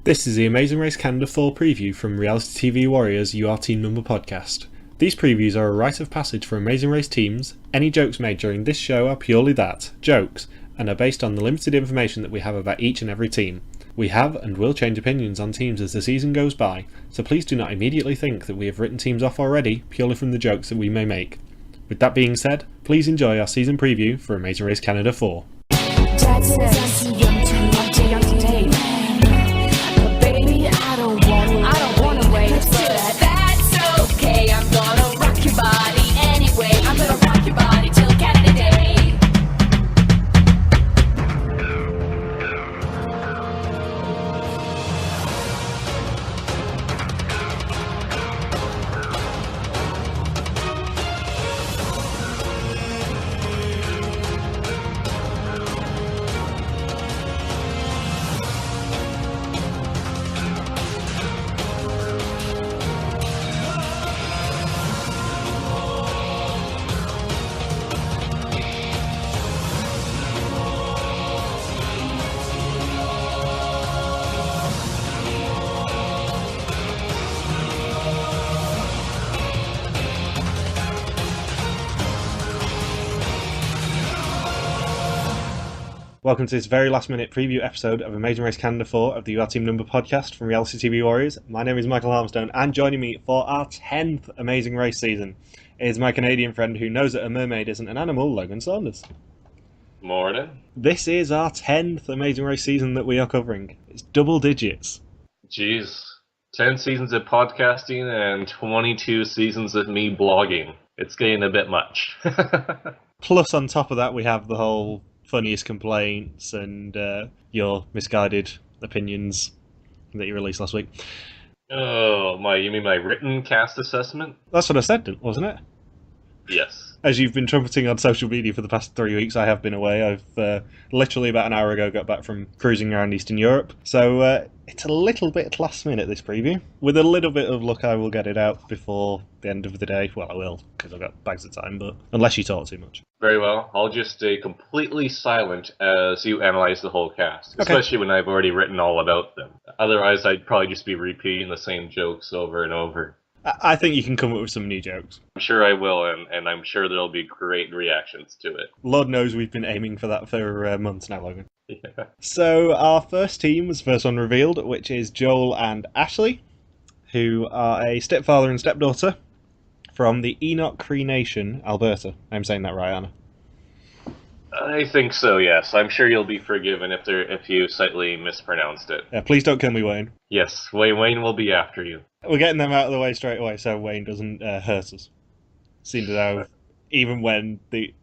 This is the Amazing Race Canada 4 preview from Reality TV Warriors You Are Team Number podcast. These previews are a rite of passage for Amazing Race teams. Any jokes made during this show are purely that, jokes, and are based on the limited information that we have about each and every team. We have and will change opinions on teams as the season goes by, so please do not immediately think that we have written teams off already purely from the jokes that we may make. With that being said, please enjoy our season preview for Amazing Race Canada 4. Welcome to this very last minute preview episode of Amazing Race Canada 4 of the You Are Team Number podcast from Reality TV Warriors. My name is Michael Harmstone, and joining me for our 10th Amazing Race season is my Canadian friend who knows that a mermaid isn't an animal, Logan Saunders. Morning. This is our 10th Amazing Race season that we are covering. It's double digits. Jeez. 10 seasons of podcasting and 22 seasons of me blogging. It's getting a bit much. Plus, on top of that, we have the whole funniest complaints and your misguided opinions that you released last week. Oh, you mean my written cast assessment? That's what I said, wasn't it? Yes. As you've been trumpeting on social media for the past 3 weeks, I have been away. I've literally about an hour ago got back from cruising around Eastern Europe. So it's a little bit last minute, this preview. With a little bit of luck, I will get it out before the end of the day. Well, I will, because I've got bags of time, but unless you talk too much. Very well. I'll just stay completely silent as you analyze the whole cast, Okay. Especially when I've already written all about them. Otherwise, I'd probably just be repeating the same jokes over and over. I think you can come up with some new jokes. I'm sure I will, and I'm sure there'll be great reactions to it. Lord knows we've been aiming for that for months now, Logan. Yeah. So our first team was the first one revealed, which is Joel and Ashley, who are a stepfather and stepdaughter from the Enoch Cree Nation, Alberta. I'm saying that right, Anna? I think so, yes. I'm sure you'll be forgiven if you slightly mispronounced it. Yeah, please don't kill me, Wayne. Yes, Wayne will be after you. We're getting them out of the way straight away so Wayne doesn't hurt us. Seemed as though even when they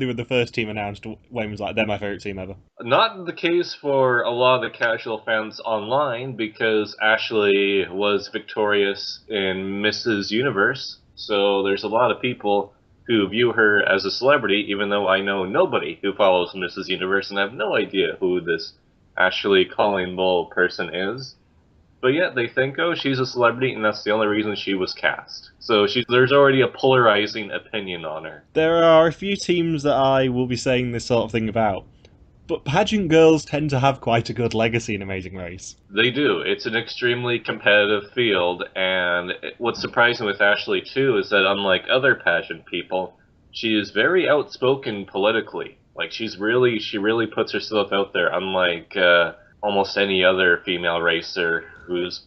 were the first team announced, Wayne was like, they're my favourite team ever. Not the case for a lot of the casual fans online, because Ashley was victorious in Mrs. Universe, so there's a lot of people who view her as a celebrity, even though I know nobody who follows Mrs. Universe and have no idea who this Ashley Colleen Bull person is. But yet they think, oh, she's a celebrity, and that's the only reason she was cast. So there's already a polarizing opinion on her. There are a few teams that I will be saying this sort of thing about, but pageant girls tend to have quite a good legacy in Amazing Race. They do. It's an extremely competitive field, and what's surprising with Ashley, too, is that unlike other pageant people, she is very outspoken politically. Like, she really puts herself out there, unlike almost any other female racer who's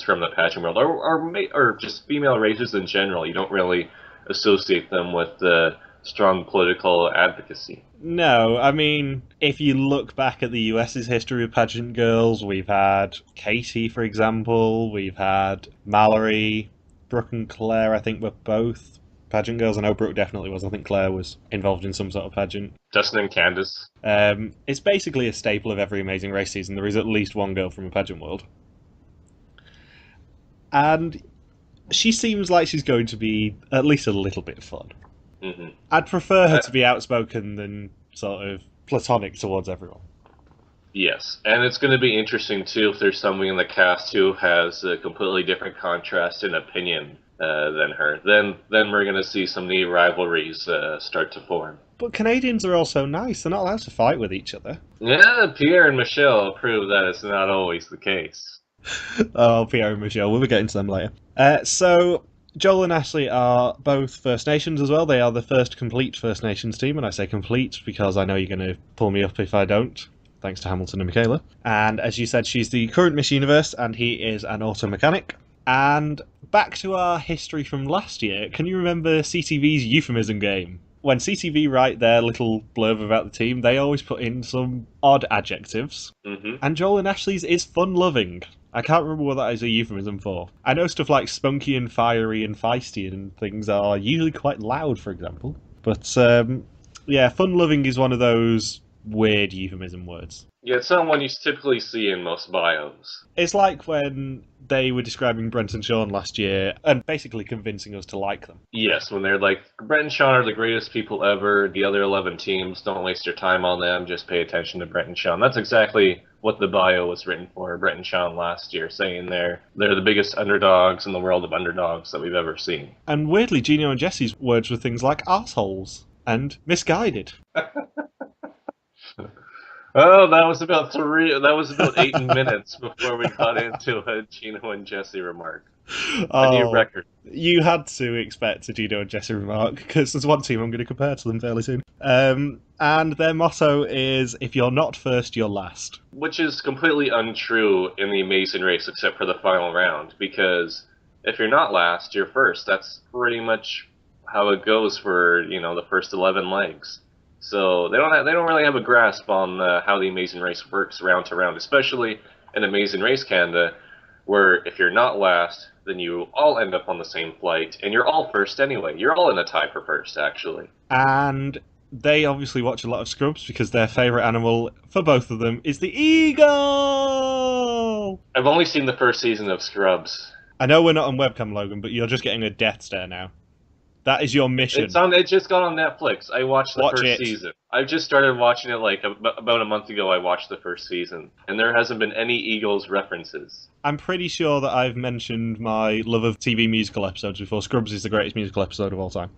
from the pageant world, or just female racers in general. You don't really associate them with strong political advocacy. No, I mean, if you look back at the US's history of pageant girls, we've had Katie, for example, we've had Mallory, Brooke and Claire, I think were both pageant girls. I know Brooke definitely was. I think Claire was involved in some sort of pageant. Dustin and Candace. It's basically a staple of every Amazing Race season. There is at least one girl from a pageant world. And she seems like she's going to be at least a little bit fun. Mm-hmm. I'd prefer her to be outspoken than sort of platonic towards everyone. Yes, and it's going to be interesting, too, if there's somebody in the cast who has a completely different contrast in opinion than her. Then we're going to see some neat rivalries start to form. But Canadians are also nice. They're not allowed to fight with each other. Yeah, Pierre and Michelle prove that it's not always the case. Oh, Pierre and Michelle, we'll be getting to them later. So, Joel and Ashley are both First Nations as well. They are the first complete First Nations team, and I say complete because I know you're going to pull me up if I don't, thanks to Hamilton and Michaela. And as you said, she's the current Miss Universe, and he is an auto mechanic. And back to our history from last year, can you remember CTV's euphemism game? When CTV write their little blurb about the team, they always put in some odd adjectives. Mm-hmm. And Joel and Ashley's is fun-loving. I can't remember what that is a euphemism for. I know stuff like spunky and fiery and feisty and things are usually quite loud, for example. But, yeah, fun-loving is one of those weird euphemism words. Yeah, it's not one you typically see in most bios. It's like when they were describing Brent and Sean last year and basically convincing us to like them. Yes, when they're like, Brent and Sean are the greatest people ever, the other 11 teams, don't waste your time on them, just pay attention to Brent and Sean. That's exactly what the bio was written for Brent and Sean last year, saying they're the biggest underdogs in the world of underdogs that we've ever seen. And weirdly, Gino and Jesse's words were things like arseholes and misguided. Oh, that was about 8 minutes before we got into a Gino and Jesse remark. A new record. You had to expect a Gino and Jesse remark, because there's one team I'm going to compare to them fairly soon. And their motto is, if you're not first, you're last. Which is completely untrue in the Amazing Race, except for the final round, because if you're not last, you're first. That's pretty much how it goes for, the first 11 legs. So they don't really have a grasp on how the Amazing Race works round to round, especially in Amazing Race Canada, where if you're not last, then you all end up on the same flight, and you're all first anyway. You're all in a tie for first, actually. And they obviously watch a lot of Scrubs because their favourite animal for both of them is the eagle! I've only seen the first season of Scrubs. I know we're not on webcam, Logan, but you're just getting a death stare now. That is your mission. It just got on Netflix. I watched the first season. I've just started watching it about a month ago. I watched the first season, and there hasn't been any Eagles references. I'm pretty sure that I've mentioned my love of TV musical episodes before. Scrubs is the greatest musical episode of all time.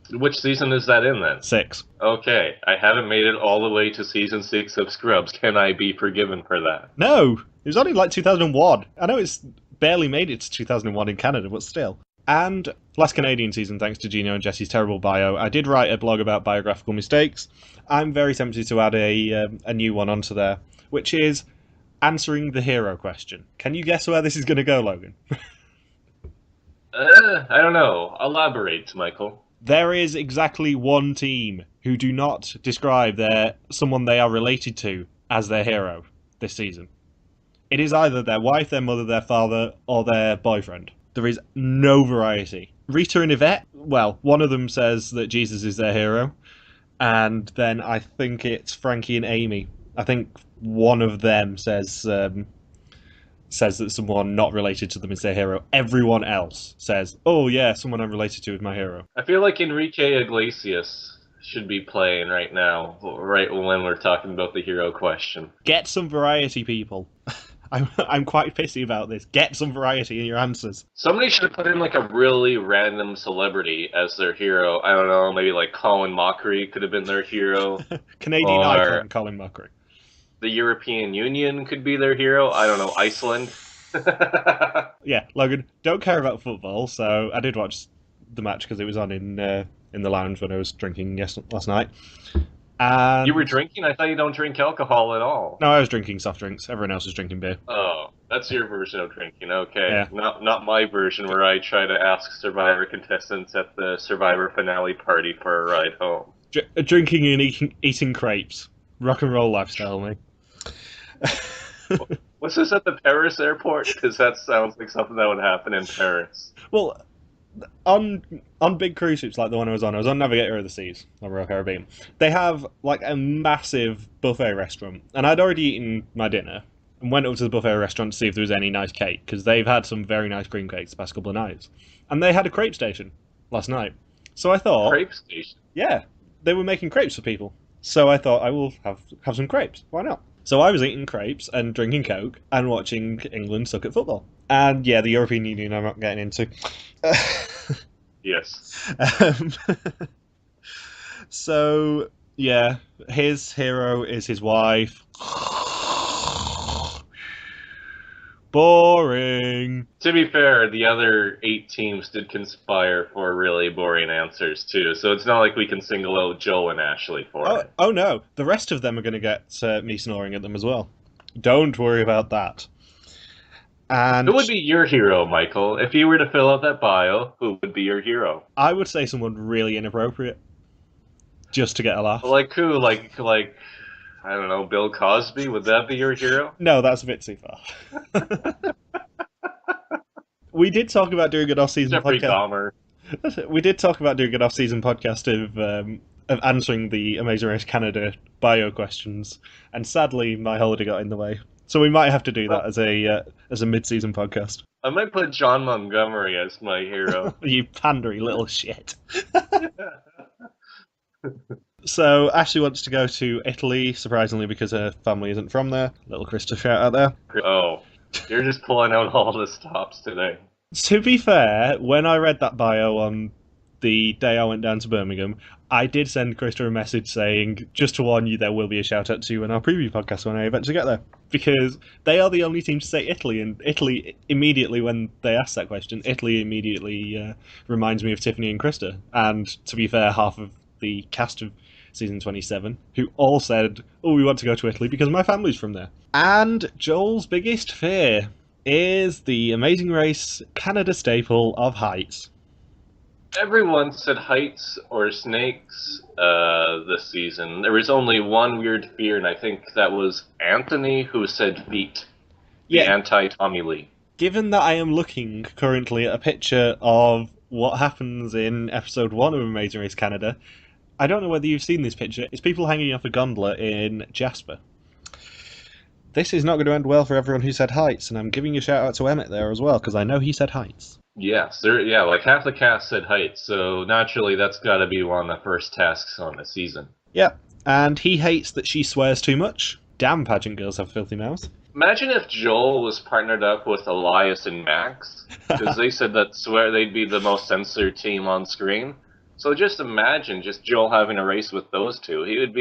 Which season is that in, then? 6. Okay, I haven't made it all the way to season 6 of Scrubs. Can I be forgiven for that? No! It was only like 2001. I know it's barely made it to 2001 in Canada, but still. And last Canadian season, thanks to Gino and Jesse's terrible bio, I did write a blog about biographical mistakes. I'm very tempted to add a new one onto there, which is answering the hero question. Can you guess where this is going to go, Logan? I don't know. Elaborate, Michael. There is exactly one team who do not describe someone they are related to as their hero this season. It is either their wife, their mother, their father, or their boyfriend. There is no variety. Rita and Yvette, well, one of them says that Jesus is their hero, and then I think it's Frankie and Amy. I think one of them says that someone not related to them is their hero. Everyone else says, oh yeah, someone I'm related to is my hero. I feel like Enrique Iglesias should be playing right now, right when we're talking about the hero question. Get some variety, people. I'm quite pissy about this. Get some variety in your answers. Somebody should have put in like a really random celebrity as their hero. I don't know, maybe like Colin Mockery could have been their hero. Canadian icon Colin Mockery. The European Union could be their hero. I don't know, Iceland. Yeah, Logan, don't care about football, so I did watch the match because it was on in the lounge when I was drinking last night. And you were drinking? I thought you don't drink alcohol at all. No, I was drinking soft drinks. Everyone else was drinking beer. Oh, that's your version of drinking. Okay. Yeah. Not my version where I try to ask Survivor contestants at the Survivor finale party for a ride home. Drinking and eating crepes. Rock and roll lifestyle, mate. Was this at the Paris airport? Because that sounds like something that would happen in Paris. Well, on big cruise ships like the one I was on Navigator of the Seas, on Royal Caribbean, they have like a massive buffet restaurant, and I'd already eaten my dinner and went up to the buffet restaurant to see if there was any nice cake, because they've had some very nice cream cakes the past couple of nights, and they had a crepe station last night. So I thought, crepe station? Yeah, they were making crepes for people. So I thought I will have some crepes. Why not? So I was eating crepes and drinking Coke and watching England suck at football. And yeah, the European Union I'm not getting into. Yes. So, yeah, his hero is his wife. Boring. To be fair, the other 8 teams did conspire for really boring answers too, so it's not like we can single out Joe and Ashley for it. Oh no, the rest of them are going to get me snoring at them as well. Don't worry about that. And who would be your hero, Michael? If you were to fill out that bio, who would be your hero? I would say someone really inappropriate, just to get a laugh. Like who? Like I don't know, Bill Cosby? Would that be your hero? No, that's a bit too far. We did talk about doing an off-season Jeffrey podcast. Dahmer. We did talk about doing an off-season podcast of answering the Amazing Race Canada bio questions, and sadly, my holiday got in the way. So we might have to do that as a mid-season podcast. I might put John Montgomery as my hero. You pandery little shit. So Ashley wants to go to Italy, surprisingly, because her family isn't from there. Little Krista shout out there. Oh, you're just pulling out all the stops today. To be fair, when I read that bio on the day I went down to Birmingham, I did send Krista a message saying, just to warn you, there will be a shout out to you in our preview podcast when I eventually get there. Because they are the only team to say Italy, and Italy immediately, when they ask that question, Italy immediately reminds me of Tiffany and Krista. And to be fair, half of the cast of season 27, who all said, oh, we want to go to Italy because my family's from there. And Joel's biggest fear is the Amazing Race Canada staple of heights. Everyone said heights or snakes this season. There was only one weird fear, and I think that was Anthony, who said feet. The anti-Tommy Lee. Given that I am looking currently at a picture of what happens in episode 1 of Amazing Race Canada, I don't know whether you've seen this picture. It's people hanging off a gondola in Jasper. This is not going to end well for everyone who said heights, and I'm giving a shout out to Emmett there as well, because I know he said heights. Yes, like half the cast said heights, so naturally that's got to be one of the first tasks on the season. Yeah, and he hates that she swears too much. Damn, pageant girls have filthy mouths. Imagine if Joel was partnered up with Elias and Max, because they said that they'd be the most censored team on screen. So just imagine just Joel having a race with those two. He would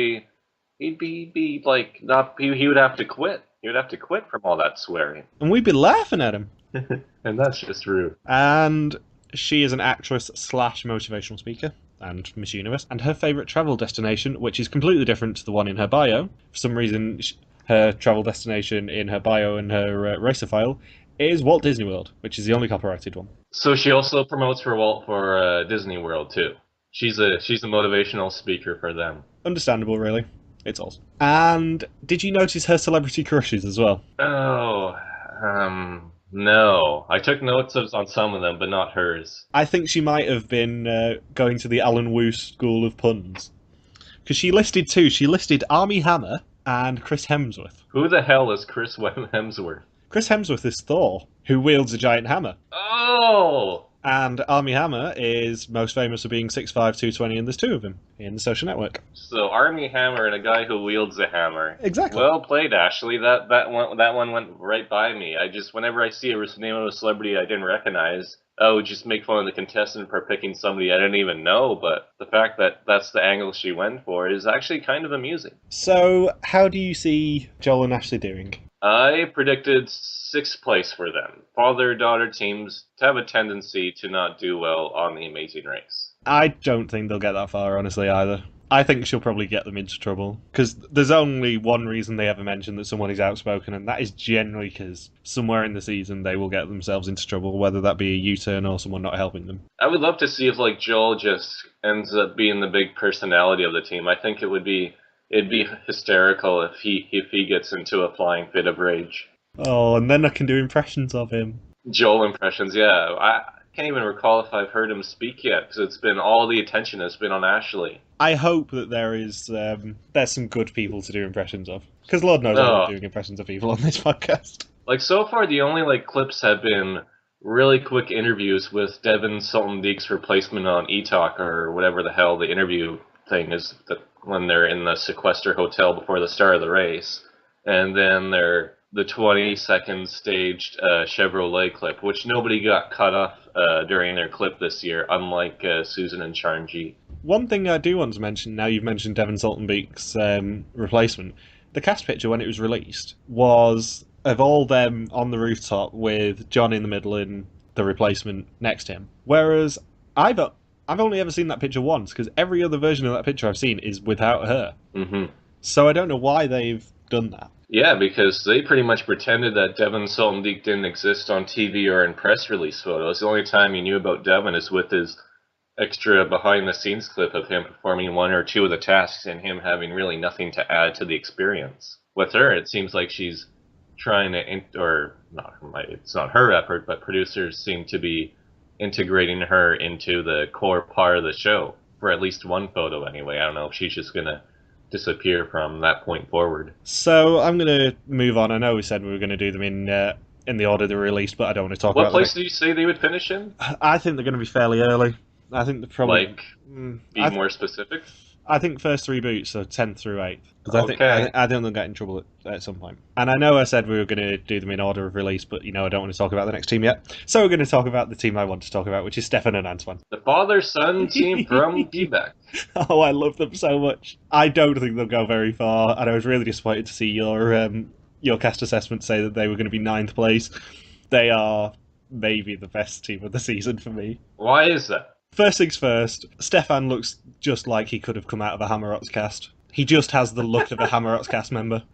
have to quit. He would have to quit from all that swearing. And we'd be laughing at him. And that's just rude. And she is an actress / motivational speaker and Miss Universe. And her favourite travel destination, which is completely different to the one in her bio. For some reason, her travel destination in her bio and her racer file is Walt Disney World, which is the only copyrighted one. So she also promotes for Disney World too. She's a motivational speaker for them. Understandable, really. It's awesome. And did you notice her celebrity crushes as well? Oh, no. I took notes on some of them, but not hers. I think she might have been going to the Alan Wu School of Puns. Because she listed two. She listed Armie Hammer and Chris Hemsworth. Who the hell is Chris Hemsworth? Chris Hemsworth is Thor, who wields a giant hammer. Oh! And Armie Hammer is most famous for being 6'5", 220, and there's two of him in The Social Network. So Armie Hammer and a guy who wields a hammer. Exactly. Well played, Ashley. That one went right by me. Whenever I see a name of a celebrity I didn't recognize, I would just make fun of the contestant for picking somebody I didn't even know, but the fact that that's the angle she went for is actually kind of amusing. So, how do you see Joel and Ashley doing? I predicted 6th place for them. Father-daughter teams have a tendency to not do well on the Amazing Race. I don't think they'll get that far, honestly, either. I think she'll probably get them into trouble. Because there's only one reason they ever mention that someone is outspoken, and that is generally because somewhere in the season they will get themselves into trouble, whether that be a U-turn or someone not helping them. I would love to see if Joel just ends up being the big personality of the team. I think it'd be hysterical if he gets into a flying fit of rage. Oh, and then I can do impressions of him. Joel impressions, yeah. I can't even recall if I've heard him speak yet, because all the attention has been on Ashley. I hope that there's some good people to do impressions of. Because Lord knows I love doing impressions of people on this podcast. So far, the only clips have been really quick interviews with Devin Sultan Deek's replacement on eTalk, or whatever the hell the interview thing is, when they're in the Sequester Hotel before the start of the race. And then the 20-second staged Chevrolet clip, which nobody got cut off during their clip this year, unlike Susan and Charnji. One thing I do want to mention, now you've mentioned Devin Sultan Beek's replacement, the cast picture when it was released was of all them on the rooftop with John in the middle and the replacement next to him. Whereas I've only ever seen that picture once, because every other version of that picture I've seen is without her. Mm-hmm. So I don't know why they've done that. Yeah, because they pretty much pretended that Devon Salton-Deek didn't exist on TV or in press release photos. The only time you knew about Devon is with his extra behind-the-scenes clip of him performing one or two of the tasks and him having really nothing to add to the experience. With her, it seems like she's trying to, it's not her effort, but producers seem to be integrating her into the core part of the show, for at least one photo anyway. I don't know if she's just going to disappear from that point forward. So I'm going to move on. I know we said we were going to do them in the order they were released, but I don't want to talk about What place did you say they would finish in? I think they're going to be fairly early. I think they're probably... Like, be more specific? I think first 3 boots, so 10th through 8th. Okay. I think they'll get in trouble at some point. And I know I said we were going to do them in order of release, but I don't want to talk about the next team yet. So we're going to talk about the team I want to talk about, which is Stéphane and Antoine. The father-son team from Quebec. Oh, I love them so much. I don't think they'll go very far, and I was really disappointed to see your cast assessment say that they were going to be 9th place. They are maybe the best team of the season for me. Why is that? First things first, Stéphane looks just like he could have come out of a Hammer Rocks cast. He just has the look of a Hammer Rocks cast member.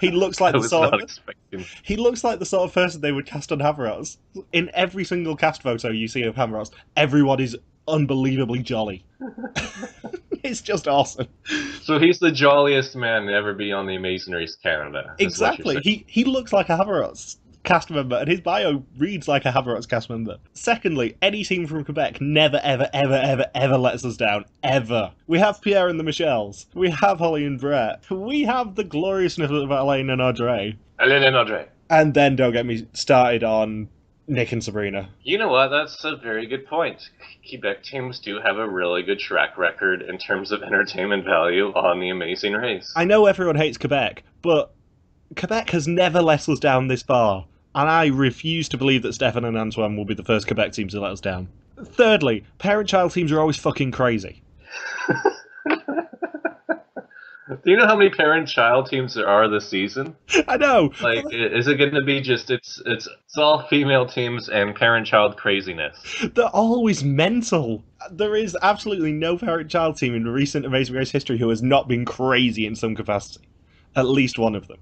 He looks like he looks like the sort of person they would cast on Hammer Rocks. In every single cast photo you see of Hammer Rocks, everyone is unbelievably jolly. It's just awesome. So he's the jolliest man to ever be on the Amazing Race Canada. Exactly. He looks like a Hammer Rocks cast member, and his bio reads like a Hammer Rocks cast member. Secondly, any team from Quebec never, ever, ever, ever, ever lets us down. Ever. We have Pierre and the Michelles. We have Holly and Brett. We have the gloriousness of Alain and Audrey. Alain and Audrey. And then don't get me started on Nick and Sabrina. You know what? That's a very good point. Quebec teams do have a really good track record in terms of entertainment value on the Amazing Race. I know everyone hates Quebec, but Quebec has never let us down this far. And I refuse to believe that Stéphane and Antoine will be the first Quebec team to let us down. Thirdly, parent-child teams are always fucking crazy. Do you know how many parent-child teams there are this season? I know. Like, is it going to be just it's all female teams and parent-child craziness? They're always mental. There is absolutely no parent-child team in recent Amazing Race history who has not been crazy in some capacity. At least one of them.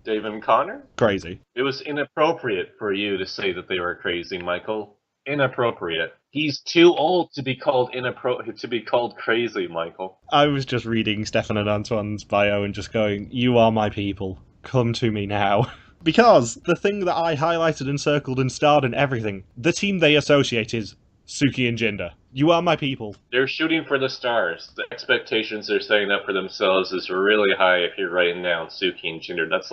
Dave and Connor? Crazy. It was inappropriate for you to say that they were crazy, Michael. Inappropriate. He's too old to be called crazy, Michael. I was just reading Stéphane and Antoine's bio and just going, "You are my people. Come to me now." Because the thing that I highlighted and circled and starred and everything, the team they associate is Suki and Jinder. You are my people. They're shooting for the stars. The expectations they're setting up for themselves is really high if you're writing down Suki and Jinder. That's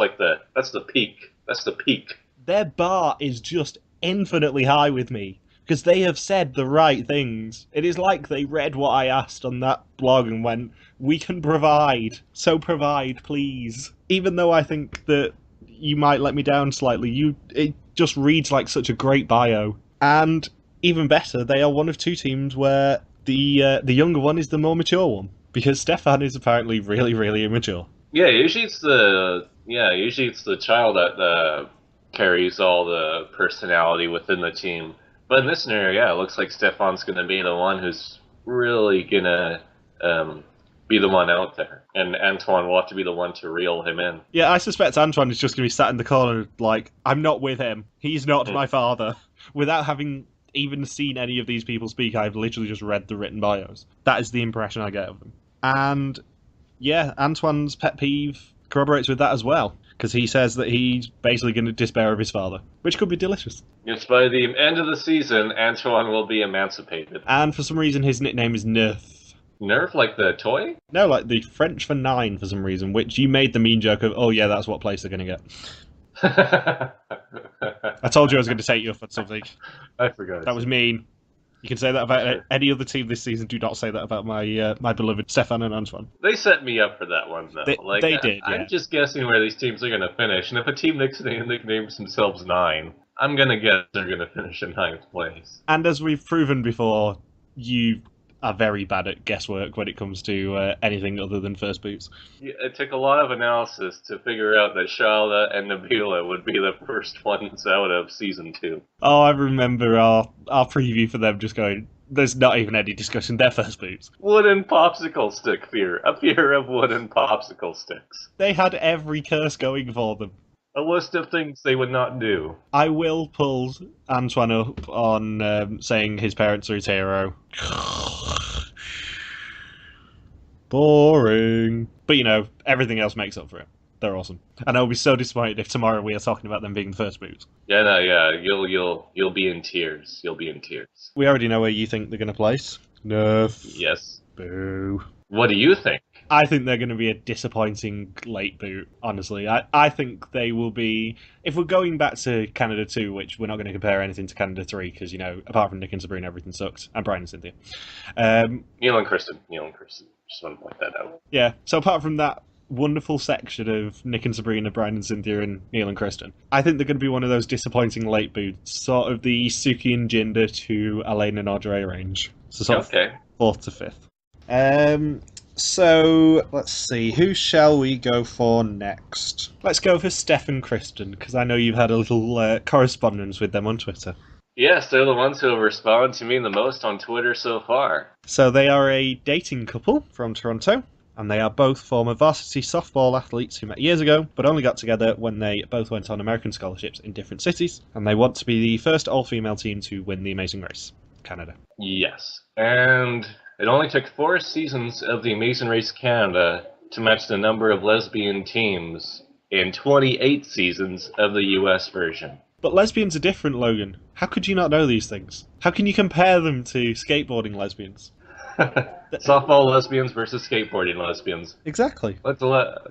the peak. That's the peak. Their bar is just infinitely high with me, because they have said the right things. It is like they read what I asked on that blog and went, "We can provide, so provide, please." Even though I think that you might let me down slightly, it just reads like such a great bio. And even better, they are one of 2 teams where the younger one is the more mature one, because Stéphane is apparently really, really immature. Yeah, usually it's the child that carries all the personality within the team. But in this scenario, yeah, it looks like Stéphane's going to be the one who's really going to be the one out there. And Antoine will have to be the one to reel him in. Yeah, I suspect Antoine is just going to be sat in the corner like, "I'm not with him. He's not my father." Without having even seen any of these people speak, I've literally just read the written bios. That is the impression I get of them. And yeah, Antoine's pet peeve corroborates with that as well, because he says that he's basically going to despair of his father, which could be delicious. Yes, by the end of the season, Antoine will be emancipated. And for some reason, his nickname is Nerf. Nerf, like the toy? No, like the French for 9 for some reason, which you made the mean joke of, "Oh yeah, that's what place they're going to get." I told you I was going to take you up on something. I forgot. That was mean. You can say that about any other team this season. Do not say that about my my beloved Stéphane and Antoine. They set me up for that one, though. They did, yeah. I'm just guessing where these teams are going to finish. And if a team nicknames themselves 9, I'm going to guess they're going to finish in 9th place. And as we've proven before, you are very bad at guesswork when it comes to anything other than first boots. Yeah, it took a lot of analysis to figure out that Shala and Nabila would be the first ones out of season 2. Oh, I remember our preview for them just going, there's not even any discussion, they're first boots. Wooden popsicle stick fear. A fear of wooden popsicle sticks. They had every curse going for them. A list of things they would not do. I will pull Antoine up on saying his parents are his hero. Boring. But, everything else makes up for it. They're awesome. And I'll be so disappointed if tomorrow we are talking about them being the first boots. Yeah, you'll be in tears. You'll be in tears. We already know where you think they're going to place. Nerf. Yes. Boo. What do you think? I think they're going to be a disappointing late boot, honestly. I think they will be... If we're going back to Canada 2, which we're not going to compare anything to Canada 3, because, apart from Nick and Sabrina, everything sucks. And Brian and Cynthia. Neil and Kristen. Just want to point that out. Yeah, so apart from that wonderful section of Nick and Sabrina, Brian and Cynthia, and Neil and Kristen, I think they're going to be one of those disappointing late boots, sort of the Suki and Jinder to Elaine and Audrey range. So sort of 4th to 5th. So, let's see, who shall we go for next? Let's go for Steph and Kristen, because I know you've had a little correspondence with them on Twitter. Yes, they're the ones who have responded to me the most on Twitter so far. So they are a dating couple from Toronto, and they are both former varsity softball athletes who met years ago, but only got together when they both went on American scholarships in different cities, and they want to be the first all-female team to win the Amazing Race, Canada. Yes, and it only took 4 seasons of the Amazing Race Canada to match the number of lesbian teams in 28 seasons of the US version. But lesbians are different, Logan. How could you not know these things? How can you compare them to skateboarding lesbians? Softball lesbians versus skateboarding lesbians. Exactly. Let's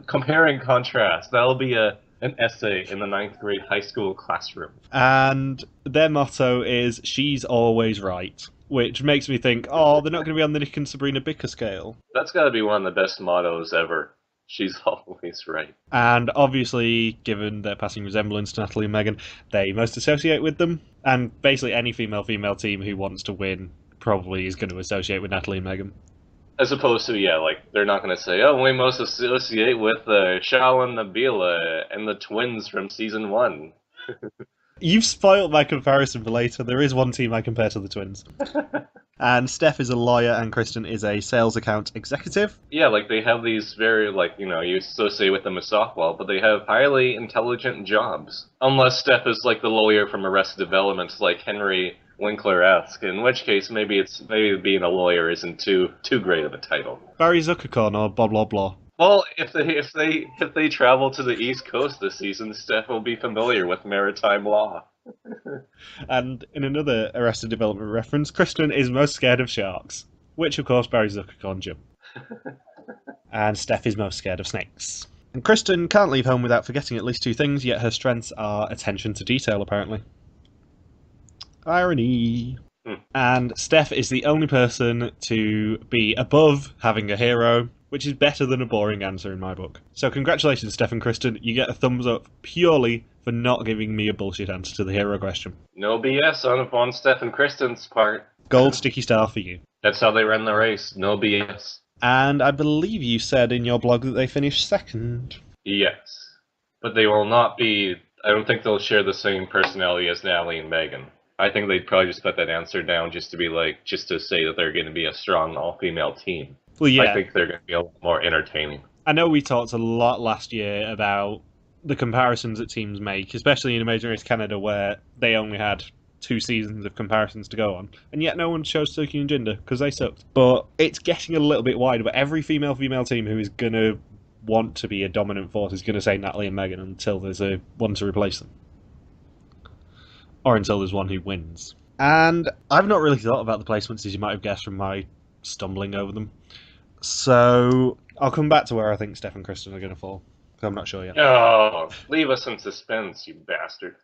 compare and contrast. That'll be an essay in the 9th grade high school classroom. And their motto is, she's always right. Which makes me think, they're not going to be on the Nick and Sabrina Bicker scale. That's got to be one of the best mottos ever. She's always right. And obviously, given their passing resemblance to Natalie and Megan, they most associate with them. And basically any female team who wants to win probably is going to associate with Natalie and Megan. As opposed to, they're not going to say, we most associate with Shal and Nabila and the twins from season 1. You've spoiled my comparison for later. There is one team I compare to the twins. And Steph is a lawyer and Kristen is a sales account executive. Yeah, they have these very, you associate with them as softball, but they have highly intelligent jobs. Unless Steph is the lawyer from Arrested Development, like Henry Winkler-esque, in which case maybe being a lawyer isn't too great of a title. Barry Zuckercorn or blah blah blah. Well, if they travel to the East Coast this season, Steph will be familiar with maritime law. And in another Arrested Development reference, Kristen is most scared of sharks, which of course Barry Zuckercorn jumped. And Steph is most scared of snakes. And Kristen can't leave home without forgetting at least 2 things, yet her strengths are attention to detail, apparently. Irony. And Steph is the only person to be above having a hero, which is better than a boring answer in my book. So congratulations, Steph and Kristen. You get a thumbs up purely for not giving me a bullshit answer to the hero question. No BS on Steph and Kristen's part. Gold sticky star for you. That's how they run the race. No BS. And I believe you said in your blog that they finished second. Yes. But they will not be... I don't think they'll share the same personality as Natalie and Megan. I think they'd probably just put that answer down just to say that they're going to be a strong all-female team. Well, yeah. I think they're going to be a lot more entertaining. I know we talked a lot last year about the comparisons that teams make, especially in Amazing Race Canada, where they only had 2 seasons of comparisons to go on, and yet no one chose Suki and Jinder, because they sucked. But it's getting a little bit wide, but every female team who is going to want to be a dominant force is going to say Natalie and Megan until there's one to replace them. Or until there's one who wins. And I've not really thought about the placements, as you might have guessed from my stumbling over them. So I'll come back to where I think Steph and Kristen are going to fall. I'm not sure yet. Oh, leave us in suspense, you bastard.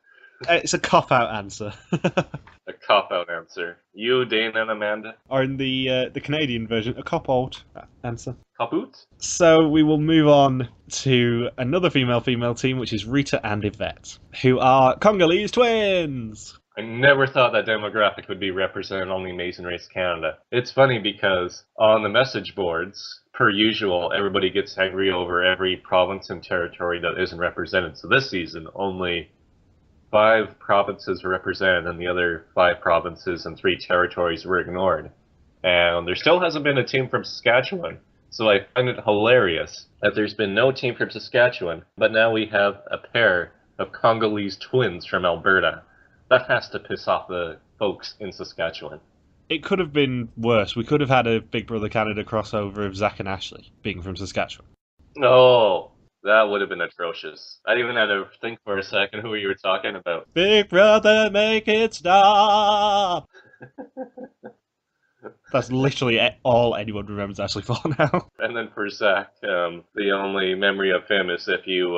It's a cop-out answer. A cop-out answer. You, Dana, and Amanda. Or in the Canadian version, a cop-out answer. Cop-out? So we will move on to another female team, which is Rita and Yvette, who are Congolese twins. I never thought that demographic would be represented on the Amazing Race Canada. It's funny because on the message boards, per usual, everybody gets angry over every province and territory that isn't represented. So this season, only 5 provinces were represented and the other 5 provinces and 3 territories were ignored. And there still hasn't been a team from Saskatchewan. So I find it hilarious that there's been no team from Saskatchewan, but now we have a pair of Congolese twins from Alberta. That has to piss off the folks in Saskatchewan. It could have been worse. We could have had a Big Brother Canada crossover of Zach and Ashley being from Saskatchewan. Oh, that would have been atrocious. I didn't even have to think for a second who you were talking about. Big Brother, make it stop! That's literally all anyone remembers Ashley for now. And then for Zach, the only memory of him is if you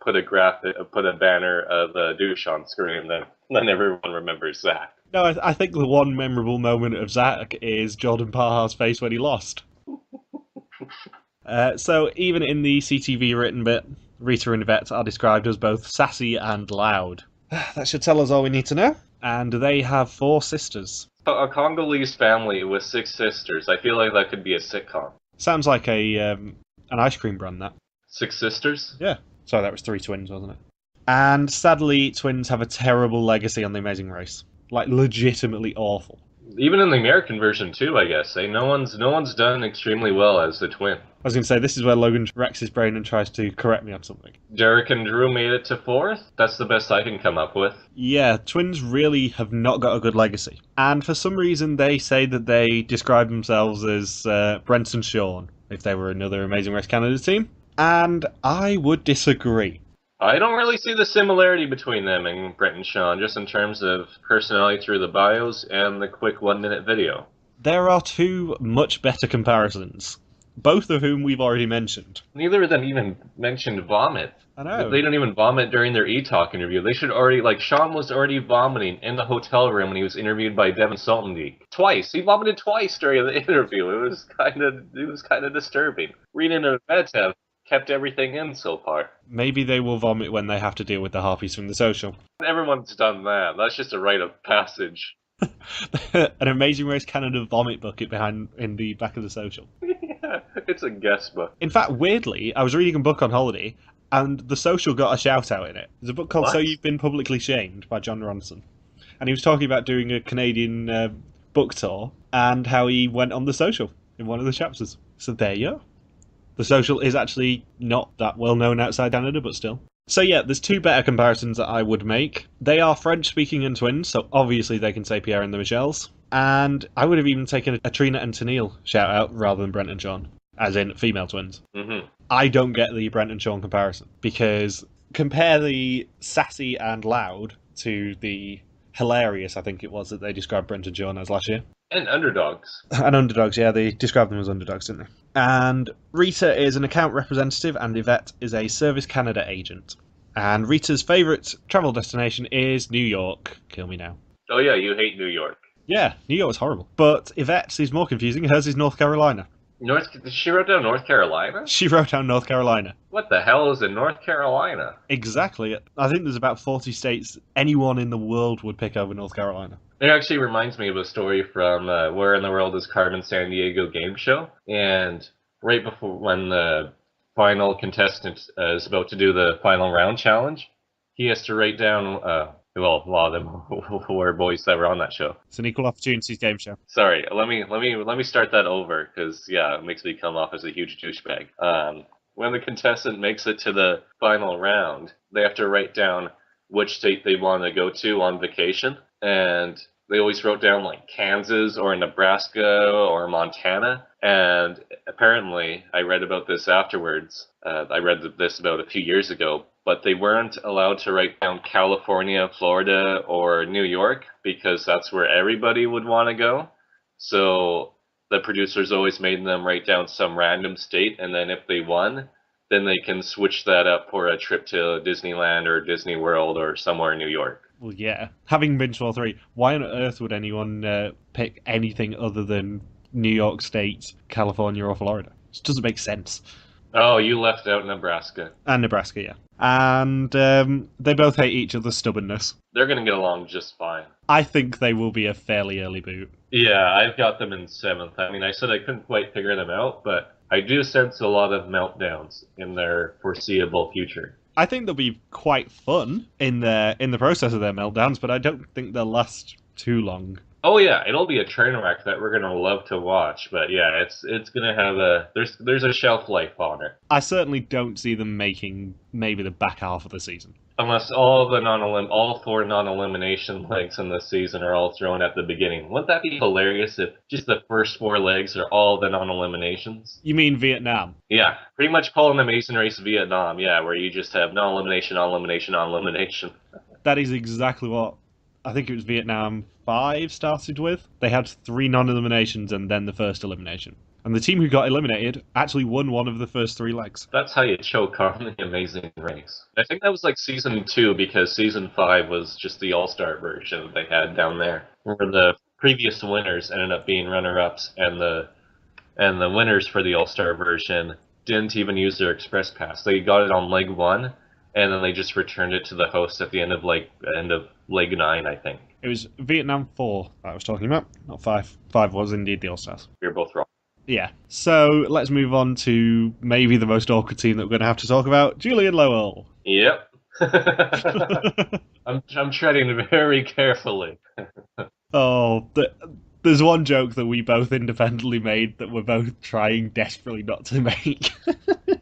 put a banner of a douche on screen, then everyone remembers Zach. No, I think the one memorable moment of Zach is Jordan Parhar's face when he lost. So even in the CTV written bit, Rita and Yvette are described as both sassy and loud. That should tell us all we need to know. And they have 4 sisters. A Congolese family with 6 sisters. I feel like that could be a sitcom. Sounds like an ice cream brand, that. 6 sisters? Yeah. Sorry, that was 3 twins, wasn't it? And sadly, twins have a terrible legacy on The Amazing Race. Like, legitimately awful. Even in the American version too, I guess. No one's done extremely well as the twin. I was going to say, this is where Logan wrecks his brain and tries to correct me on something. Derek and Drew made it to 4th? That's the best I can come up with. Yeah, twins really have not got a good legacy. And for some reason, they say that they describe themselves as Brent and Sean, if they were another Amazing Race Canada team. And I would disagree. I don't really see the similarity between them and Brent and Sean, just in terms of personality through the bios and the quick 1-minute video. There are 2 much better comparisons, both of whom we've already mentioned. Neither of them even mentioned vomit. I know. They don't even vomit during their E-Talk interview. They should already, Sean was already vomiting in the hotel room when he was interviewed by Devin Saltondeek. Twice. He vomited twice during the interview. It was kind of disturbing. Rita and Yvette have kept everything in so far. Maybe they will vomit when they have to deal with the harpies from the social. Everyone's done that. That's just a rite of passage. An Amazing Race Canada vomit bucket in the back of the social. Yeah, it's a guest book. In fact, weirdly, I was reading a book on holiday, and the social got a shout out in it. There's a book called What? So You've Been Publicly Shamed by John Ronson. And he was talking about doing a Canadian book tour, and how he went on the social in one of the chapters. So there you go. The social is actually not that well known outside Canada, but still. So yeah, there's 2 better comparisons that I would make. They are French-speaking and twins, so obviously they can say Pierre and the Michelles. And I would have even taken a Trina and Tennille shout-out rather than Brent and Sean, as in female twins. Mm-hmm. I don't get the Brent and Sean comparison, because compare the sassy and loud to the hilarious, I think it was, that they described Brent and Sean as last year. And underdogs. And underdogs, yeah, they described them as underdogs, didn't they? And Rita is an account representative and Yvette is a Service Canada agent. And Rita's favourite travel destination is New York. Kill me now. Oh yeah, you hate New York. Yeah, New York's horrible. But Yvette's is more confusing. Hers is North Carolina. She wrote down North Carolina? She wrote down North Carolina. What the hell is in North Carolina? Exactly. I think there's about 40 states anyone in the world would pick over North Carolina. It actually reminds me of a story from Where in the World is Carmen Sandiego game show. And right before when the final contestant is about to do the final round challenge, he has to write down, a lot of them were boys that were on that show. It's an equal opportunities game show. Sorry, let me start that over, because yeah, it makes me come off as a huge douchebag. When the contestant makes it to the final round, they have to write down which state they want to go to on vacation, and they always wrote down like Kansas or Nebraska or Montana. And apparently, I read about this afterwards. I read this about a few years ago, but they weren't allowed to write down California, Florida, or New York because that's where everybody would want to go. So the producers always made them write down some random state, and then if they won, then they can switch that up for a trip to Disneyland or Disney World or somewhere in New York. Well, yeah. Having been to all 3, why on earth would anyone pick anything other than New York State, California, or Florida? It just doesn't make sense. Oh, you left out Nebraska. And Nebraska, yeah. And they both hate each other's stubbornness. They're going to get along just fine. I think they will be a fairly early boot. Yeah, I've got them in 7th. I mean, I said I couldn't quite figure them out, but I do sense a lot of meltdowns in their foreseeable future. I think they'll be quite fun in the process of their meltdowns, but I don't think they'll last too long. Oh yeah, it'll be a train wreck that we're gonna love to watch. But yeah, it's gonna have there's a shelf life on it. I certainly don't see them making maybe the back half of the season. Unless all 4 non-elimination legs in this season are all thrown at the beginning. Wouldn't that be hilarious if just the first 4 legs are all the non-eliminations? You mean Vietnam? Yeah, pretty much call an Amazing Race Vietnam. Yeah, where you just have non-elimination, non-elimination, non-elimination. That is exactly what I think it was Vietnam 5 started with. They had 3 non-eliminations and then the first elimination. And the team who got eliminated actually won one of the first 3 legs. That's how you choke on the Amazing Race. I think that was like season 2 because season 5 was just the All-Star version they had down there, where the previous winners ended up being runner-ups, and the winners for the All-Star version didn't even use their express pass. They got it on leg 1, and then they just returned it to the host at the end of leg 9, I think. It was Vietnam 4 that I was talking about, not 5. 5 was indeed the All-Stars. You're both wrong. Yeah. So let's move on to maybe the most awkward team that we're going to have to talk about, Jillian Lowell. Yep. I'm treading very carefully. There's one joke that we both independently made that we're both trying desperately not to make.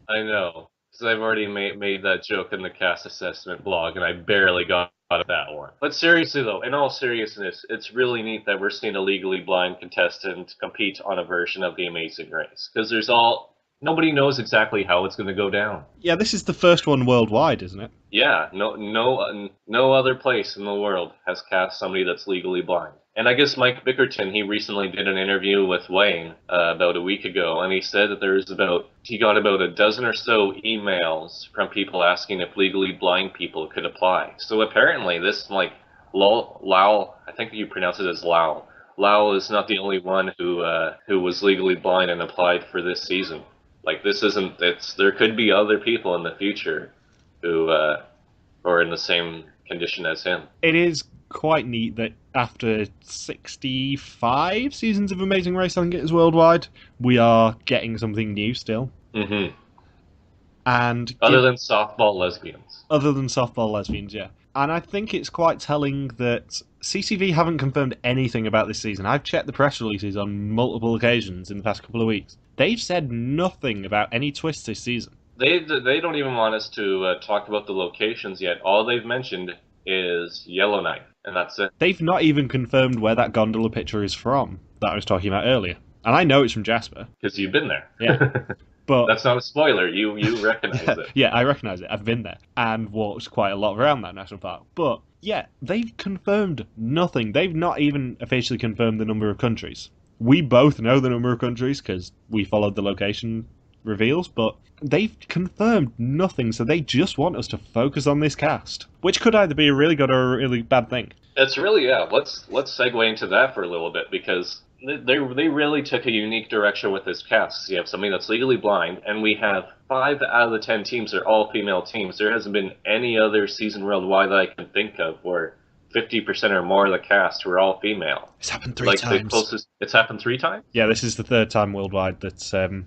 I know. Because I've already made that joke in the cast assessment blog, and I barely got out of that one. But seriously, though, in all seriousness, it's really neat that we're seeing a legally blind contestant compete on a version of The Amazing Race. Because nobody knows exactly how it's going to go down. Yeah, this is the first one worldwide, isn't it? Yeah, no other place in the world has cast somebody that's legally blind. And I guess Mike Bickerton, he recently did an interview with Wayne about a week ago, and he said that he got about a dozen or so emails from people asking if legally blind people could apply. So apparently this, Lowell, I think you pronounce it as Lowell. Lowell is not the only one who was legally blind and applied for this season. There could be other people in the future who are in the same condition as him. It is quite neat that after 65 seasons of Amazing Race, I think it is worldwide, we are getting something new still. Mm-hmm. And other than softball lesbians, yeah. And I think it's quite telling that CCV haven't confirmed anything about this season. I've checked the press releases on multiple occasions in the past couple of weeks. They've said nothing about any twists this season. They don't even want us to talk about the locations yet. All they've mentioned is Yellowknife, and that's it. They've not even confirmed where that gondola picture is from that I was talking about earlier. And I know it's from Jasper. Because you've been there. Yeah. But that's not a spoiler. You recognize it. Yeah, I recognise it. I've been there and walked quite a lot around that national park. But yeah, they've confirmed nothing. They've not even officially confirmed the number of countries. We both know the number of countries because we followed the location reveals, but they've confirmed nothing, so they just want us to focus on this cast, which could either be a really good or a really bad thing. It's really, yeah. Let's segue into that for a little bit, because they really took a unique direction with this cast. You have somebody that's legally blind, and we have 5 out of the 10 teams are all female teams. There hasn't been any other season worldwide that I can think of where 50% or more of the cast were all female. It's happened 3 times. It's happened 3 times? Yeah, this is the 3rd time worldwide that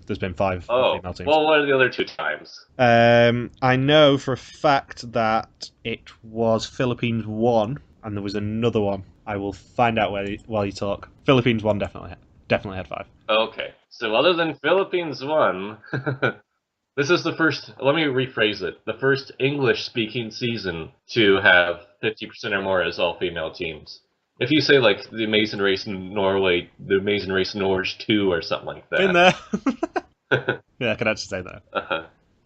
there's been 5 female teams. Well, what are the other 2 times? I know for a fact that it was Philippines 1, and there was another one. I will find out while you talk. Philippines 1 definitely had 5. Okay, so other than Philippines 1... This is the first, let me rephrase it, the first English-speaking season to have 50% or more as all-female teams. If you say, like, The Amazing Race in Norway, The Amazing Race Norge 2 or something like that. In there. Yeah, I could actually say that.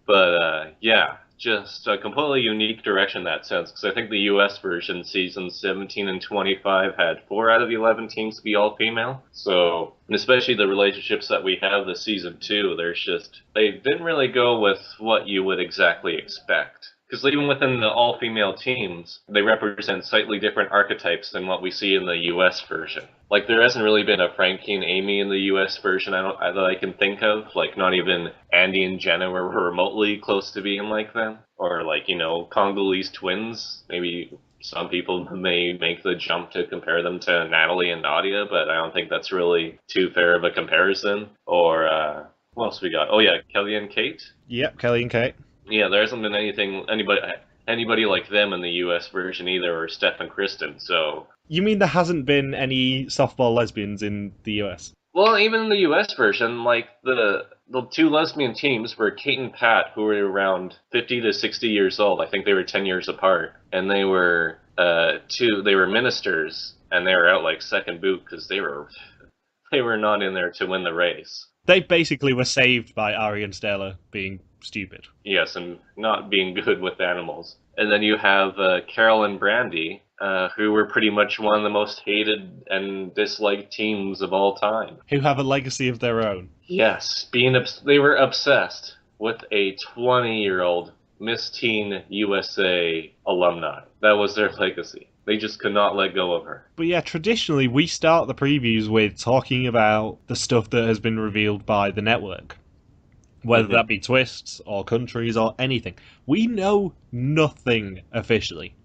But, yeah, just a completely unique direction in that sense, because I think the US version, seasons 17 and 25, had 4 out of the 11 teams be all-female. So, and especially the relationships that we have this season 2, they didn't really go with what you would exactly expect. Because even within the all-female teams, they represent slightly different archetypes than what we see in the U.S. version. Like, there hasn't really been a Frankie and Amy in the U.S. version that I can think of. Like, not even Andy and Jenna were remotely close to being like them. Or, like, Congolese twins. Maybe some people may make the jump to compare them to Natalie and Nadia, but I don't think that's really too fair of a comparison. Or, what else we got? Oh, yeah, Kelly and Kate? Yep, Kelly and Kate. Yeah, there hasn't been anybody like them in the U.S. version either, or Steph and Kristen, so... You mean there hasn't been any softball lesbians in the US? Well, even in the U.S. version, like, the two lesbian teams were Kate and Pat, who were around 50 to 60 years old. I think they were 10 years apart. And they were, they were ministers, and they were out like second boot, because they were not in there to win the race. They basically were saved by Ari and Stella being stupid. Yes, and not being good with animals. And then you have Carol and Brandy, who were pretty much one of the most hated and disliked teams of all time. Who have a legacy of their own. Yes, they were obsessed with a 20-year-old Miss Teen USA alumni. That was their legacy. They just could not let go of her. But yeah, traditionally we start the previews with talking about the stuff that has been revealed by the network. Whether that be twists or countries or anything. We know nothing officially.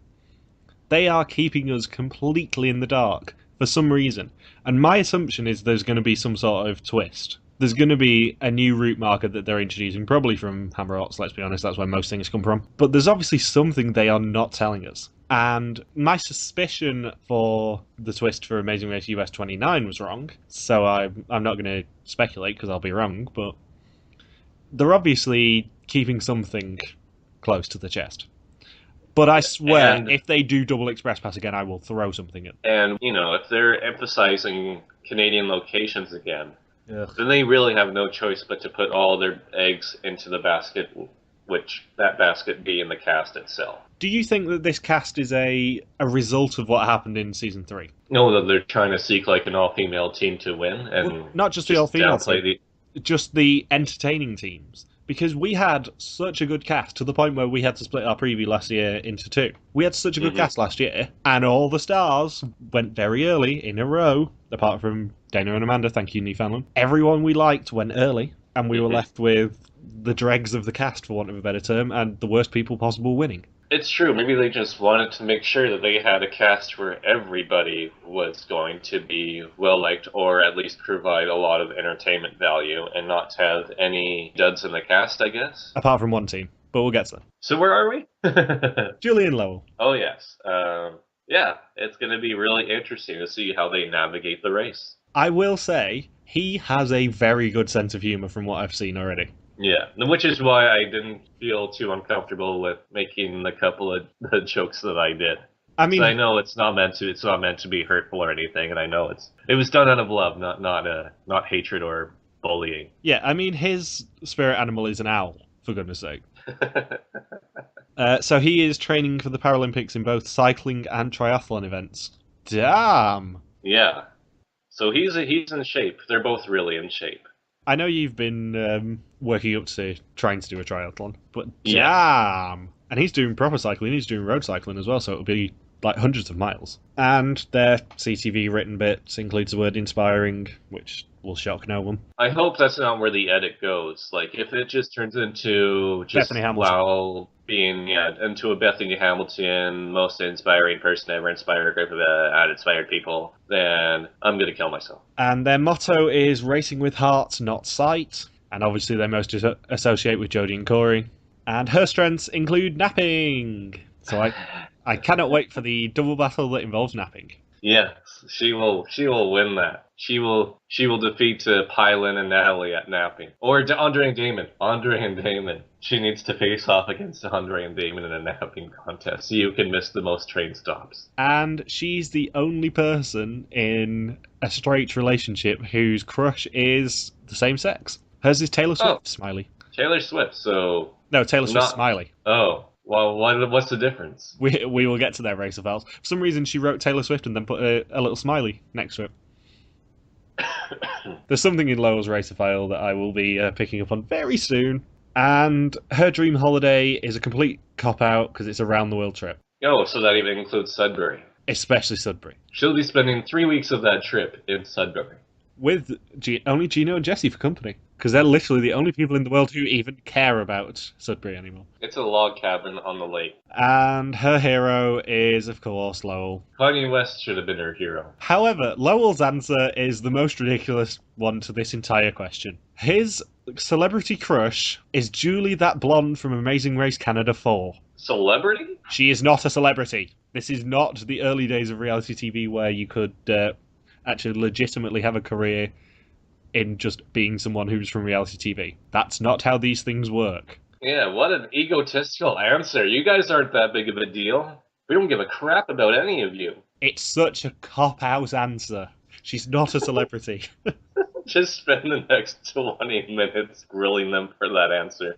They are keeping us completely in the dark for some reason. And my assumption is there's going to be some sort of twist. There's going to be a new route marker that they're introducing, probably from Hammerhawks, let's be honest, that's where most things come from. But there's obviously something they are not telling us. And my suspicion for the twist for Amazing Race US 29 was wrong, so I'm not going to speculate because I'll be wrong, but they're obviously keeping something close to the chest. But I swear, if they do double Express Pass again, I will throw something in. And, if they're emphasizing Canadian locations again, then they really have no choice but to put all their eggs into the basket, which that basket be in the cast itself. Do you think that this cast is a result of what happened in Season 3? No, that they're trying to seek like an all-female team to win, and not just the all-female team, just the entertaining teams. Because we had such a good cast to the point where we had to split our preview last year into two. We had such a good cast last year, and all the stars went very early in a row, apart from Dana and Amanda, thank you, Newfoundland. Everyone we liked went early, and we were left with the dregs of the cast, for want of a better term, and the worst people possible winning. It's true. Maybe they just wanted to make sure that they had a cast where everybody was going to be well-liked, or at least provide a lot of entertainment value, and not to have any duds in the cast, I guess. Apart from one team, but we'll get to that. So where are we? Jillian Lowell. Oh, yes. Yeah, it's going to be really interesting to see how they navigate the race. I will say, he has a very good sense of humour from what I've seen already. Yeah, which is why I didn't feel too uncomfortable with making the couple of the jokes that I did. I mean, I know it's not meant to be hurtful or anything, and I know it was done out of love, not hatred or bullying. Yeah, I mean, his spirit animal is an owl, for goodness sake. So he is training for the Paralympics in both cycling and triathlon events. Damn. Yeah. So he's in shape. They're both really in shape. I know you've been working up to trying to do a triathlon, but damn! And he's doing proper cycling, he's doing road cycling as well, so it'll be like hundreds of miles. And their CTV written bits includes the word inspiring, which will shock no one. I hope that's not where the edit goes. Like, if it just turns into just Lowell being, into a Bethany Hamilton, most inspiring person ever, inspired a group of inspired people, then I'm going to kill myself. And their motto is racing with heart, not sight. And obviously they most associate with Jodie and Corey. And her strengths include napping. So I cannot wait for the double battle that involves napping. Yes, she will win that. She will defeat Pylon and Natalie at napping. Or Andre and Damon. Andre and Damon. She needs to face off against Andre and Damon in a napping contest so you can miss the most train stops. And she's the only person in a straight relationship whose crush is the same sex. Hers is Taylor Swift, Smiley. Taylor Swift, so... No, Taylor Swift, Smiley. Oh. Well, what's the difference? We will get to their race of files. For some reason, she wrote Taylor Swift and then put a little smiley next to it. There's something in Lowell's race of file that I will be picking up on very soon. And her dream holiday is a complete cop-out because it's a round-the-world trip. Oh, so that even includes Sudbury. Especially Sudbury. She'll be spending 3 weeks of that trip in Sudbury. With only Gino and Jesse for company. Because they're literally the only people in the world who even care about Sudbury anymore. It's a log cabin on the lake. And her hero is, of course, Lowell. Kanye West should have been her hero. However, Lowell's answer is the most ridiculous one to this entire question. His celebrity crush is Julie, that blonde from Amazing Race Canada 4. Celebrity? She is not a celebrity. This is not the early days of reality TV where you could actually legitimately have a career in just being someone who's from reality TV. That's not how these things work. Yeah, what an egotistical answer. You guys aren't that big of a deal. We don't give a crap about any of you. It's such a cop-out answer. She's not a celebrity. Just spend the next 20 minutes grilling them for that answer.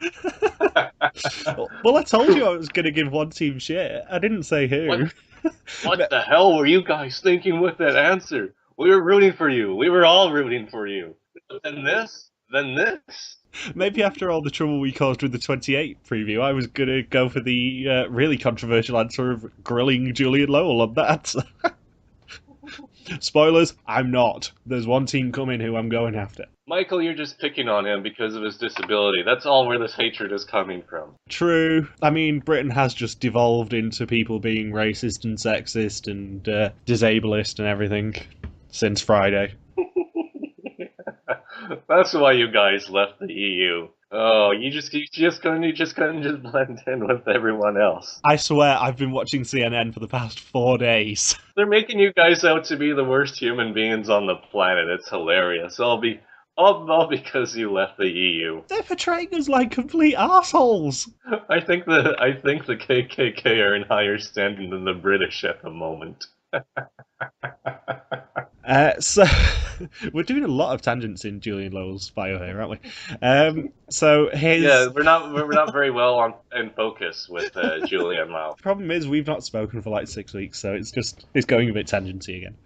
Well, I told you I was going to give one team shit. I didn't say who. What the hell were you guys thinking with that answer? We were rooting for you. We were all rooting for you. Then this? Then this? Maybe after all the trouble we caused with the 28 preview, I was going to go for the really controversial answer of grilling Julian Lowell on that. Spoilers, I'm not. There's one team coming who I'm going after. Michael, you're just picking on him because of his disability. That's all where this hatred is coming from. True. I mean, Britain has just devolved into people being racist and sexist and disablest and everything since Friday. That's why you guys left the EU. Oh, you just couldn't blend in with everyone else. I swear, I've been watching CNN for the past 4 days. They're making you guys out to be the worst human beings on the planet. It's hilarious. All because you left the EU. They're portraying us like complete assholes. I think the KKK are in higher standing than the British at the moment. So we're doing a lot of tangents in Julian Lowell's bio here, aren't we? So his we're not very well in focus with Julian Lowell. The problem is we've not spoken for like 6 weeks, so it's going a bit tangency again.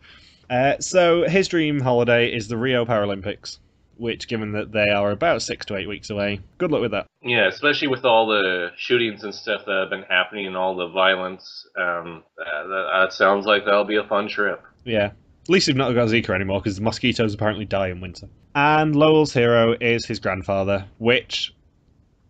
So his dream holiday is the Rio Paralympics, which, given that they are about 6 to 8 weeks away, good luck with that. Yeah, especially with all the shootings and stuff that have been happening and all the violence. That sounds like that'll be a fun trip. Yeah. At least we've not got Zika anymore, because the mosquitoes apparently die in winter. And Lowell's hero is his grandfather, which,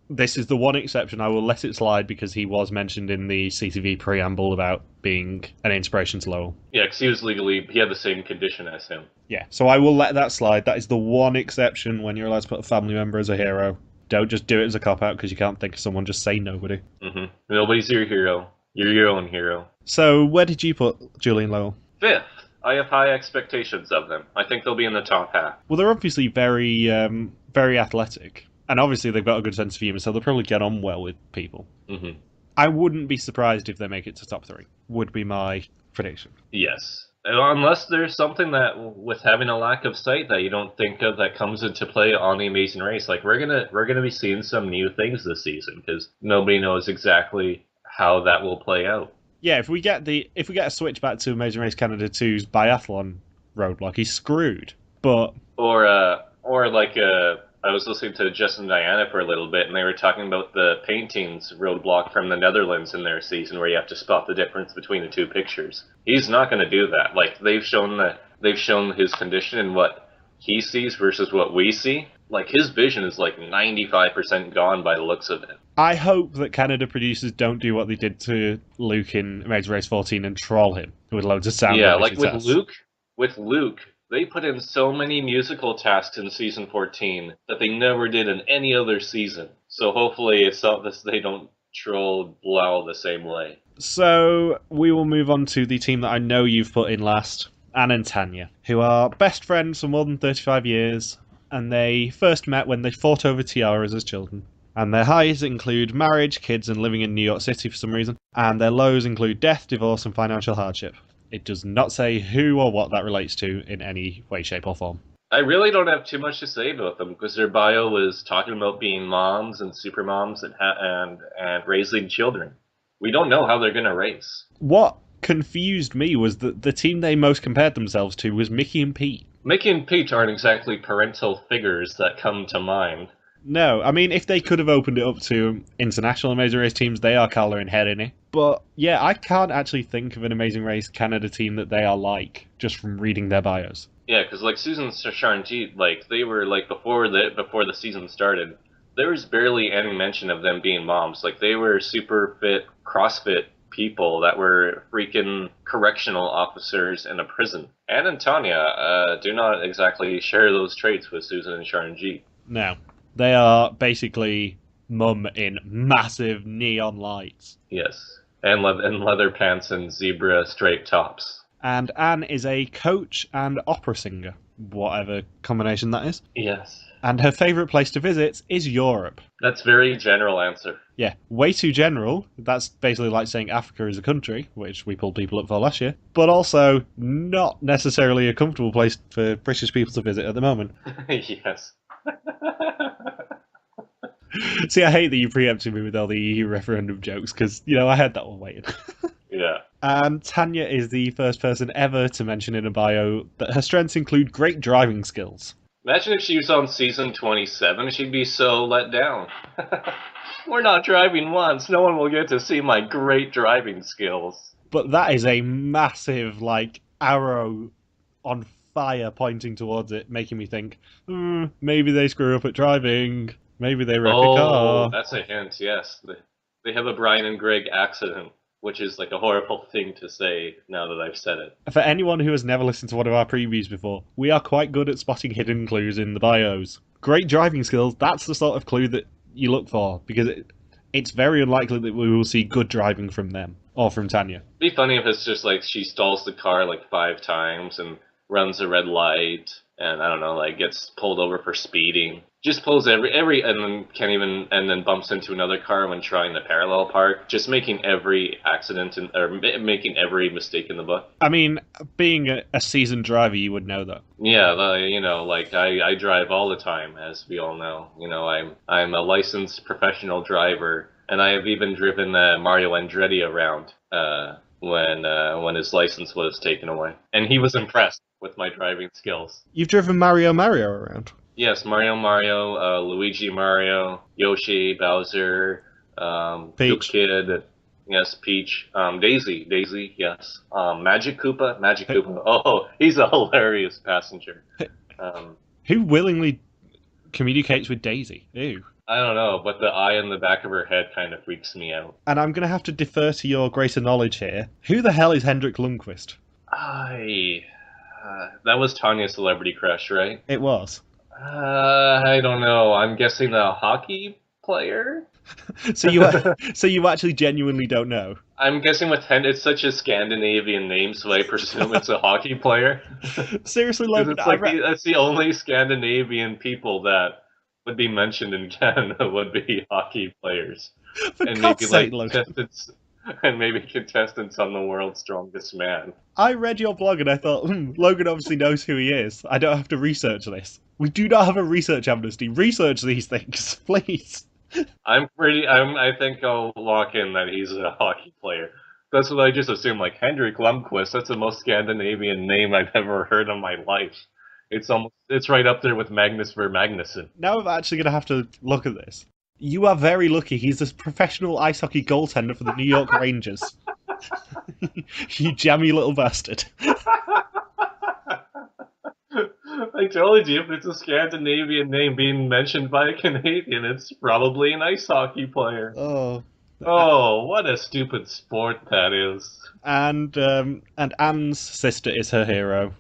this is the one exception I will let it slide because he was mentioned in the CTV preamble about being an inspiration to Lowell. Yeah, because he had the same condition as him. Yeah, so I will let that slide. That is the one exception when you're allowed to put a family member as a hero. Don't just do it as a cop-out because you can't think of someone, just say nobody. Mm-hmm. Nobody's your hero. You're your own hero. So where did you put Julian Lowell? 5th. I have high expectations of them. I think they'll be in the top half. Well, they're obviously very, very athletic. And obviously they've got a good sense of humour, so they'll probably get on well with people. Mm-hmm. I wouldn't be surprised if they make it to top 3, would be my prediction. Yes. Unless there's something that, with having a lack of sight that you don't think of that comes into play on The Amazing Race. Like, we're gonna be seeing some new things this season, because nobody knows exactly how that will play out. Yeah, if we get a switch back to Amazing Race Canada 2's biathlon roadblock, he's screwed. But I was listening to Justin and Diana for a little bit, and they were talking about the paintings roadblock from the Netherlands in their season, where you have to spot the difference between the two pictures. He's not going to do that. Like, they've shown his condition and what he sees versus what we see. Like, his vision is like 95% gone by the looks of it. I hope that Canada producers don't do what they did to Luke in Amazing Race 14 and troll him with loads of sound. Yeah, like with Luke, they put in so many musical tasks in season 14 that they never did in any other season. So hopefully it's not this, they don't troll Lowell the same way. So we will move on to the team that I know you've put in last, Anne and Tanya, who are best friends for more than 35 years, and they first met when they fought over tiaras as children. And their highs include marriage, kids, and living in New York City for some reason. And their lows include death, divorce, and financial hardship. It does not say who or what that relates to in any way, shape, or form. I really don't have too much to say about them, because their bio was talking about being moms and super moms and raising children. We don't know how they're going to race. What confused me was that the team they most compared themselves to was Mickey and Pete. Mickey and Pete aren't exactly parental figures that come to mind. No, I mean, if they could have opened it up to international Amazing Race teams, they are colouring head in it. But yeah, I can't actually think of an Amazing Race Canada team that they are like, just from reading their bios. Yeah, because like Susan Charnjeet, like they were like before the season started, there was barely any mention of them being moms. Like they were super fit CrossFit people that were freaking correctional officers in a prison. Anne and Tanya do not exactly share those traits with Susan and Charnjeet. No, they are basically mum in massive neon lights. Yes, and leather pants and zebra straight tops. And Anne is a coach and opera singer, whatever combination that is. Yes. And her favourite place to visit is Europe. That's very general answer. Yeah, way too general. That's basically like saying Africa is a country, which we pulled people up for last year, but also not necessarily a comfortable place for British people to visit at the moment. Yes. See, I hate that you preempted me with all the EU referendum jokes, because, I had that one waiting. Yeah. And Tanya is the first person ever to mention in a bio that her strengths include great driving skills. Imagine if she was on season 27, she'd be so let down. We're not driving once, no one will get to see my great driving skills. But that is a massive, arrow on fire pointing towards it, making me think, maybe they screw up at driving, maybe they wreck a car. Oh, that's a hint, yes. They have a Brian and Greg accident, which is like a horrible thing to say now that I've said it. For anyone who has never listened to one of our previews before, we are quite good at spotting hidden clues in the bios. Great driving skills, that's the sort of clue that you look for, because it's very unlikely that we will see good driving from them, or from Tanya. It'd be funny if it's just like she stalls the car like 5 times and runs a red light, and I don't know, gets pulled over for speeding. Just pulls every and then can't even, and then bumps into another car when trying to parallel park. Just making every accident or making every mistake in the book. I mean, being a seasoned driver, you would know that. Yeah, I drive all the time, as we all know. I'm a licensed professional driver, and I have even driven Mario Andretti around when his license was taken away, and he was impressed with my driving skills. You've driven Mario around? Yes, Mario, Luigi Mario, Yoshi, Bowser, Peach. Kid, yes, Peach, Daisy, yes, Magic Koopa. Oh, he's a hilarious passenger. Who willingly communicates with Daisy? Ew. I don't know, but the eye in the back of her head kind of freaks me out. And I'm going to have to defer to your greater knowledge here. Who the hell is Hendrik Lundqvist? That was Tanya's celebrity crush, right? It was. I don't know. I'm guessing a hockey player? So you actually genuinely don't know? I'm guessing with it's such a Scandinavian name, so I presume it's a hockey player. Seriously, Logan, that's the only Scandinavian people that would be mentioned in Canada would be hockey players. For God's sake, Logan. And maybe contestants on The World's Strongest Man. I read your blog and I thought, Logan obviously knows who he is. I don't have to research this. We do not have a research amnesty. Research these things, please. I think I'll lock in that he's a hockey player. That's what I just assumed, Hendrik Lundqvist, that's the most Scandinavian name I've ever heard in my life. It's right up there with Magnus ver Magnusson. Now I'm actually going to have to look at this. You are very lucky he's a professional ice hockey goaltender for the New York Rangers. You jammy little bastard. I told you, if it's a Scandinavian name being mentioned by a Canadian, it's probably an ice hockey player. Oh, what a stupid sport that is. And Anne's sister is her hero.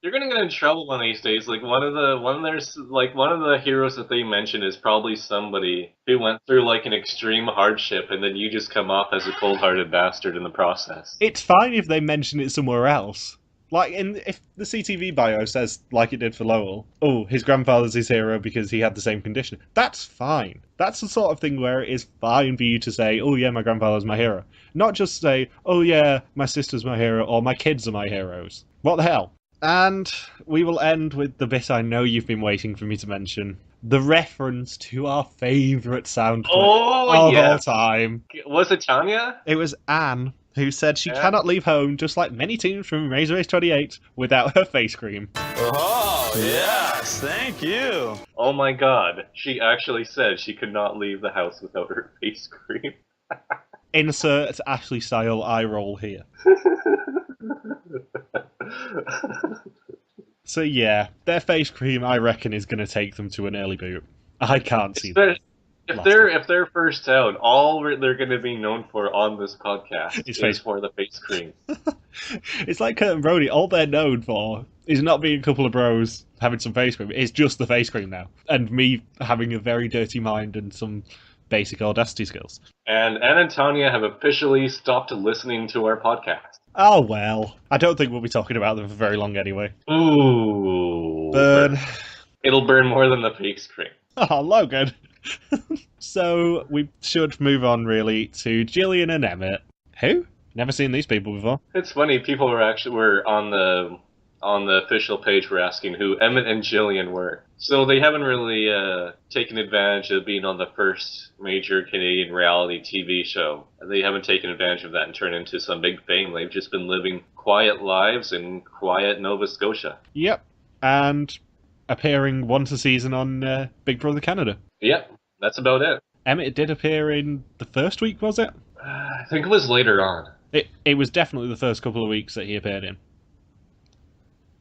You're gonna get in trouble one of these days. One of the heroes that they mention is probably somebody who went through an extreme hardship, and then you just come off as a cold-hearted bastard in the process. It's fine if they mention it somewhere else. If the CTV bio says, like it did for Lowell, his grandfather's his hero because he had the same condition. That's fine. That's the sort of thing where it is fine for you to say, oh yeah, my grandfather's my hero. Not just say, oh yeah, my sister's my hero, or my kids are my heroes. What the hell? And we will end with the bit I know you've been waiting for me to mention. The reference to our favourite sound clip of all time. Was it Tanya? It was Anne, who said she cannot leave home, just like many teams from Razor Race 28, without her face cream. Oh, yes, thank you. Oh my god, she actually said she could not leave the house without her face cream. Insert Ashley style eye roll here. So yeah, their face cream, I reckon, is going to take them to an early boot. I can't see that. If they're first out, all they're going to be known for on this podcast is for the face cream. It's like Kurt and Brody. All they're known for is not being a couple of bros having some face cream. It's just the face cream now, and me having a very dirty mind and some basic audacity skills. And Anne and Tanya have officially stopped listening to our podcast. Oh well, I don't think we'll be talking about them for very long anyway. Ooh, Burn. It'll burn more than the face cream. Oh, Logan. So we should move on really to Jillian and Emmett. Who? Never seen these people before. It's funny. People were on the official page were asking who Emmett and Jillian were. So they haven't really taken advantage of being on the first major Canadian reality TV show. They haven't taken advantage of that and turned into some big fame. They've just been living quiet lives in quiet Nova Scotia. Yep, and appearing once a season on Big Brother Canada. Yep, that's about it. Emmett did appear in the first week, was it? I think it was later on. It was definitely the first couple of weeks that he appeared in.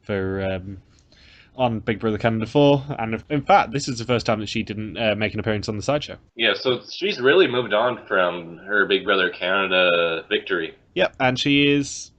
For on Big Brother Canada 4, and in fact, this is the first time that she didn't make an appearance on the sideshow. Yeah, so she's really moved on from her Big Brother Canada victory. Yep, and she is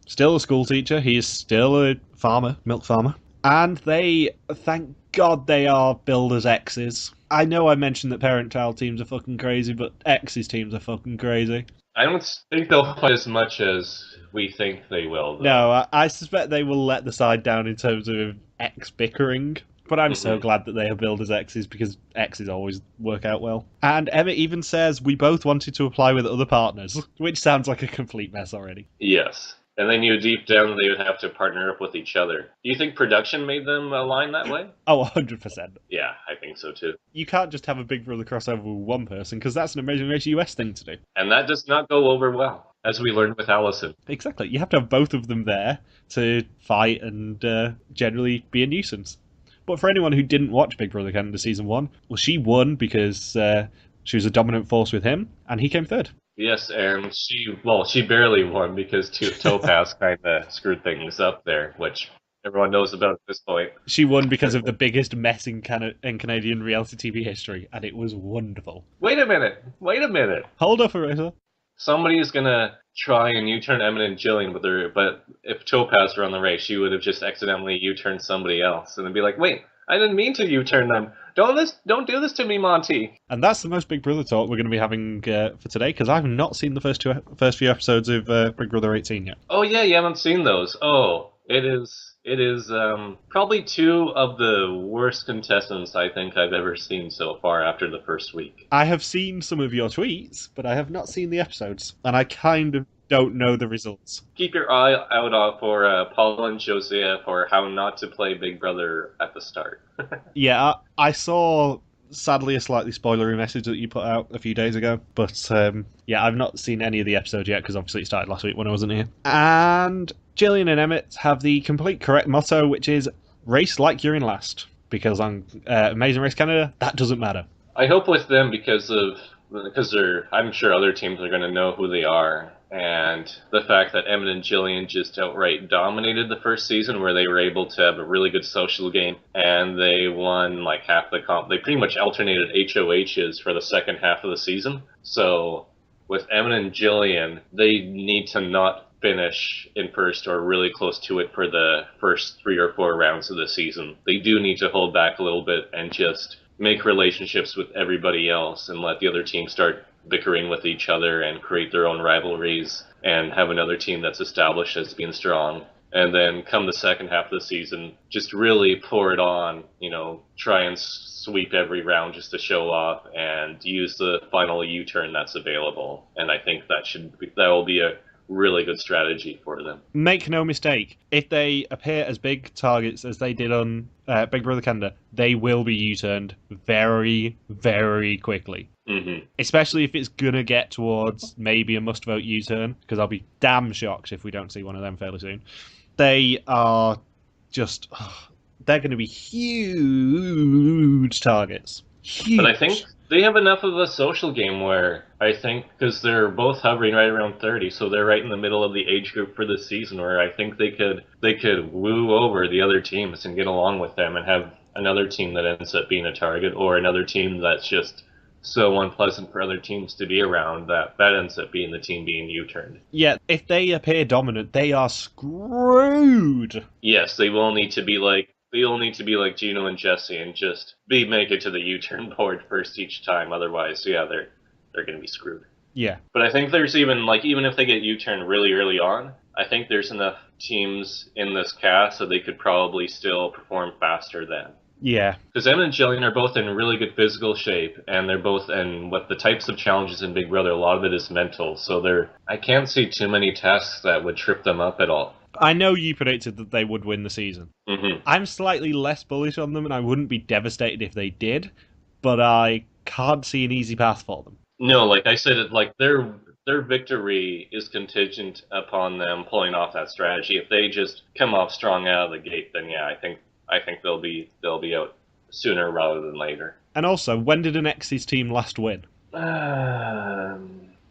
still a school teacher. He is still a farmer, milk farmer. And they, thank God, they are billed as exes. I know I mentioned that parent-child teams are fucking crazy, but exes teams are fucking crazy. I don't think they'll fight as much as we think they will, though. No, I suspect they will let the side down in terms of ex-bickering. But I'm so glad that they are billed as exes, because exes always work out well. And Emmett even says, we both wanted to apply with other partners, which sounds like a complete mess already. Yes. And they knew deep down that they would have to partner up with each other. Do you think production made them align that way? Oh, 100%. Yeah, I think so too. You can't just have a Big Brother crossover with one person, because that's an Amazing Race US thing to do. And that does not go over well, as we learned with Allison. Exactly. You have to have both of them there to fight and generally be a nuisance. But for anyone who didn't watch Big Brother Canada Season 1, well, she won because she was a dominant force with him, and he came third. Yes, and she barely won because Topaz kind of screwed things up there, which everyone knows about at this point. She won because of the biggest mess in Canadian reality TV history, and it was wonderful. Wait a minute! Hold up, Arisa. Somebody's gonna try and U-turn Emmett and Jillian with her, but if Topaz were on the race, she would have just accidentally U-turned somebody else, and then be like, wait, I didn't mean to U-turn them. Don't do this to me, Monty. And that's the most Big Brother talk we're going to be having for today, because I've not seen the first few episodes of Big Brother 18 yet. Oh yeah, you haven't seen those. Oh, it is probably two of the worst contestants I think I've ever seen so far after the first week. I have seen some of your tweets, but I have not seen the episodes, and I kind of don't know the results. Keep your eye out for Paul and Josiah for how not to play Big Brother at the start. Yeah, I saw, sadly, a slightly spoilery message that you put out a few days ago, but yeah, I've not seen any of the episodes yet, because obviously it started last week when I wasn't here. And Jillian and Emmett have the complete correct motto, which is, race like you're in last, because on Amazing Race Canada, that doesn't matter. I hope with them because I'm sure other teams are going to know who they are. And the fact that Emmett and Jillian just outright dominated the first season, where they were able to have a really good social game, and they won like half the comp. They pretty much alternated HOHs for the second half of the season. So with Emmett and Jillian, they need to not finish in first or really close to it for the first 3 or 4 rounds of the season. They do need to hold back a little bit and just make relationships with everybody else and let the other team start bickering with each other and create their own rivalries and have another team that's established as being strong. And then come the second half of the season, just really pour it on, try and sweep every round just to show off and use the final U-turn that's available. And I think that will be a really good strategy for them. Make no mistake, if they appear as big targets as they did on Big Brother Canada, they will be U-turned very, very quickly. Mm-hmm. Especially if it's going to get towards maybe a must-vote U-turn, because I'll be damn shocked if we don't see one of them fairly soon. They are they're going to be huge targets. Huge. But I think they have enough of a social game where I think, because they're both hovering right around 30, so they're right in the middle of the age group for this season, where I think they could woo over the other teams and get along with them and have another team that ends up being a target, or another team that's just so unpleasant for other teams to be around that ends up being the team being U-turned. Yeah, if they appear dominant, they are screwed. Yes, they will need to be like Gino and Jesse and just make it to the U-turn board first each time. Otherwise, yeah, they're going to be screwed. Yeah. But I think there's even if they get U-turn really early on, I think there's enough teams in this cast that they could probably still perform faster than. Yeah. Because Emmett and Jillian are both in really good physical shape, and they're both, and what the types of challenges in Big Brother, a lot of it is mental. So I can't see too many tasks that would trip them up at all. I know you predicted that they would win the season. Mm-hmm. I'm slightly less bullish on them, and I wouldn't be devastated if they did, but I can't see an easy path for them. No, like I said, their victory is contingent upon them pulling off that strategy. If they just come off strong out of the gate, then yeah, I think they'll be out sooner rather than later. And also, when did an X's team last win?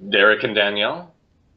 Derek and Danielle?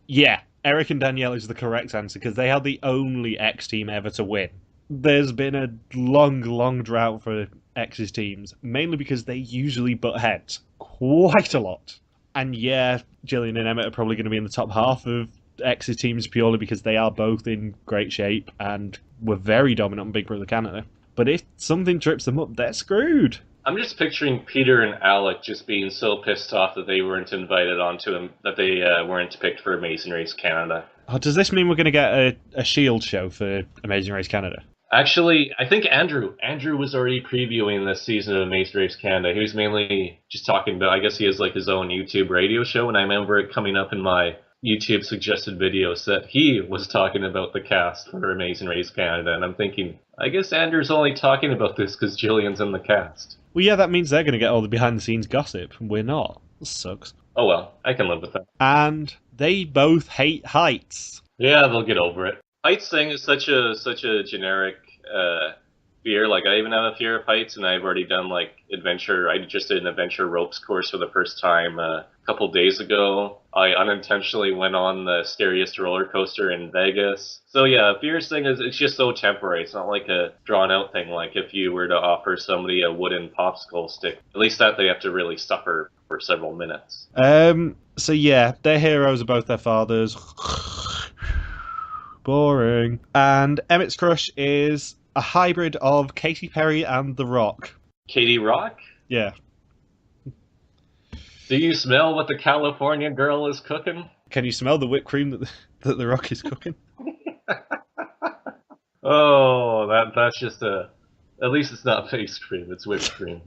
Yeah, Eric and Danielle is the correct answer, because they are the only X team ever to win. There's been a long drought for X's teams, mainly because they usually butt heads quite a lot. And yeah, Jillian and Emmett are probably going to be in the top half of X's teams purely because they are both in great shape and were very dominant on Big Brother Canada. But if something trips them up, they're screwed. I'm just picturing Peter and Alec just being so pissed off that they weren't invited onto him, that they weren't picked for Amazing Race Canada. Oh, does this mean we're going to get a Shield show for Amazing Race Canada? Actually, I think Andrew was already previewing this season of Amazing Race Canada. He was mainly just talking about, I guess he has like his own YouTube radio show, and I remember it coming up in my YouTube suggested videos that he was talking about the cast for Amazing Race Canada, and I'm thinking, I guess Andrew's only talking about this because Jillian's in the cast. Well, yeah, that means they're going to get all the behind-the-scenes gossip. We're not. This sucks. Oh well, I can live with that. And they both hate heights. Yeah, they'll get over it. Heights thing is such a generic fear. Like, I even have a fear of heights, and I've already done adventure. I just did an adventure ropes course for the first time a couple days ago. I unintentionally went on the scariest roller coaster in Vegas. So yeah, fears thing it's just so temporary. It's not like a drawn out thing. Like if you were to offer somebody a wooden popsicle stick, at least that they have to really suffer for several minutes. So yeah, their heroes are both their fathers. Boring. And Emmett's crush is a hybrid of Katy Perry and The Rock. Katie Rock? Yeah. Do you smell what the California girl is cooking? Can you smell the whipped cream that The Rock is cooking? Oh, that's just at least it's not face cream, it's whipped cream.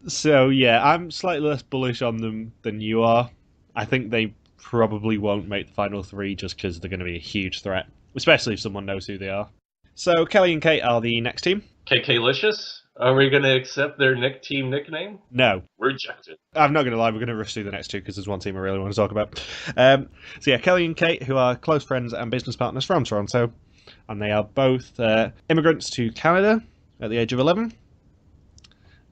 So yeah, I'm slightly less bullish on them than you are. I think they probably won't make the final three just because they're going to be a huge threat, especially if someone knows who they are. So Kelly and Kate are the next team. KK-licious? Are we going to accept their team nickname? No. Rejected. I'm not going to lie, we're going to rush through the next two because there's one team I really want to talk about. So yeah, Kelly and Kate, who are close friends and business partners from Toronto, and they are both immigrants to Canada at the age of 11,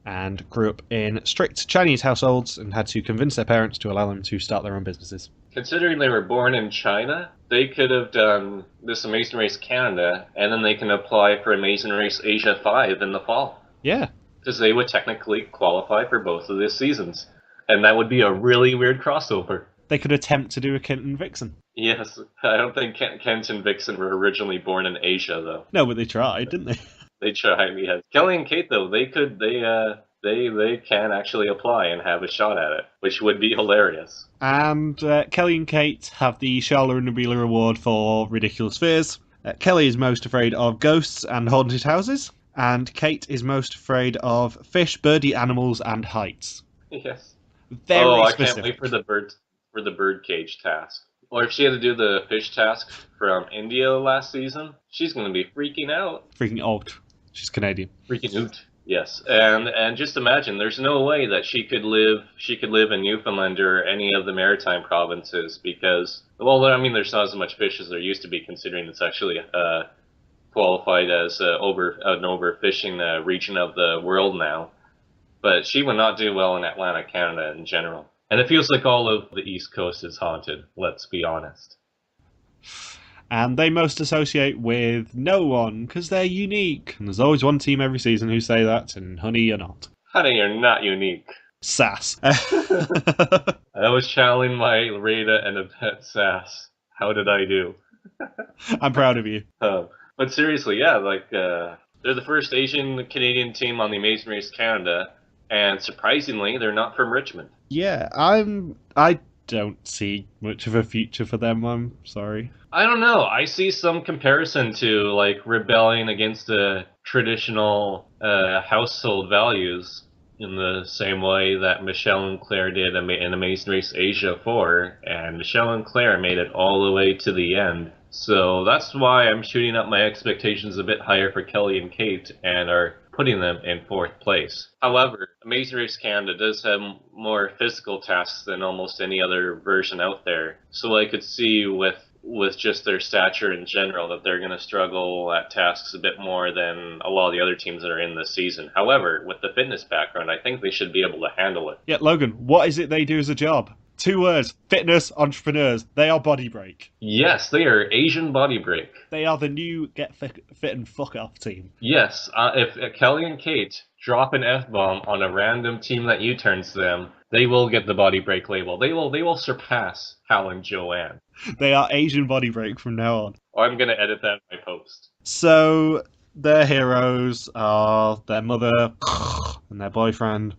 and grew up in strict Chinese households and had to convince their parents to allow them to start their own businesses. Considering they were born in China, they could have done this Amazing Race Canada, and then they can apply for Amazing Race Asia 5 in the fall. Yeah. Because they would technically qualify for both of these seasons. And that would be a really weird crossover. They could attempt to do a Kent and Vixen. Yes, I don't think Kent and Vixen were originally born in Asia, though. No, but they tried, didn't they? They tried, yes. Kelly and Kate, though, they can actually apply and have a shot at it, which would be hilarious. And Kelly and Kate have the Charlotte and Nabila Award for Ridiculous Fears. Kelly is most afraid of ghosts and haunted houses, and Kate is most afraid of fish, birdie animals, and heights. Yes. Very I specific. can't wait for the bird cage task. Or if she had to do the fish task from India last season, she's going to be freaking out. Freaking out. She's Canadian. Freaking out. Yes, and just imagine, there's no way that she could live in Newfoundland or any of the maritime provinces because, well, I mean, there's not as much fish as there used to be, considering it's actually qualified as an overfishing region of the world now. But she would not do well in Atlantic Canada in general. And it feels like all of the East Coast is haunted, let's be honest. And they most associate with no one because they're unique. And there's always one team every season who say that, and honey, you're not. Honey, you're not unique. Sass. I was channeling my Rita and Yvette sass. How did I do? I'm proud of you. But seriously, yeah, they're the first Asian Canadian team on the Amazing Race Canada, and surprisingly, they're not from Richmond. Yeah, I don't see much of a future for them, I'm sorry. I don't know. I see some comparison to, rebelling against the traditional household values in the same way that Michelle and Claire did in Amazing Race Asia 4, and Michelle and Claire made it all the way to the end. So that's why I'm shooting up my expectations a bit higher for Kelly and Kate and are putting them in 4th place. However, Amazing Race Canada does have more physical tasks than almost any other version out there. So I could see with just their stature in general that they're going to struggle at tasks a bit more than a lot of the other teams that are in this season. However, with the fitness background, I think they should be able to handle it. Yeah, Logan, what is it they do as a job? 2 words: fitness entrepreneurs. They are Body Break. Yes, they are Asian Body Break. They are the new get fit and fuck off team. Yes, if Kelly and Kate drop an F-bomb on a random team that U-turns them, they will get the Body Break label. They will surpass Hal and Joanne. They are Asian Body Break from now on. Oh, I'm going to edit that in my post. So, their heroes are their mother and their boyfriend,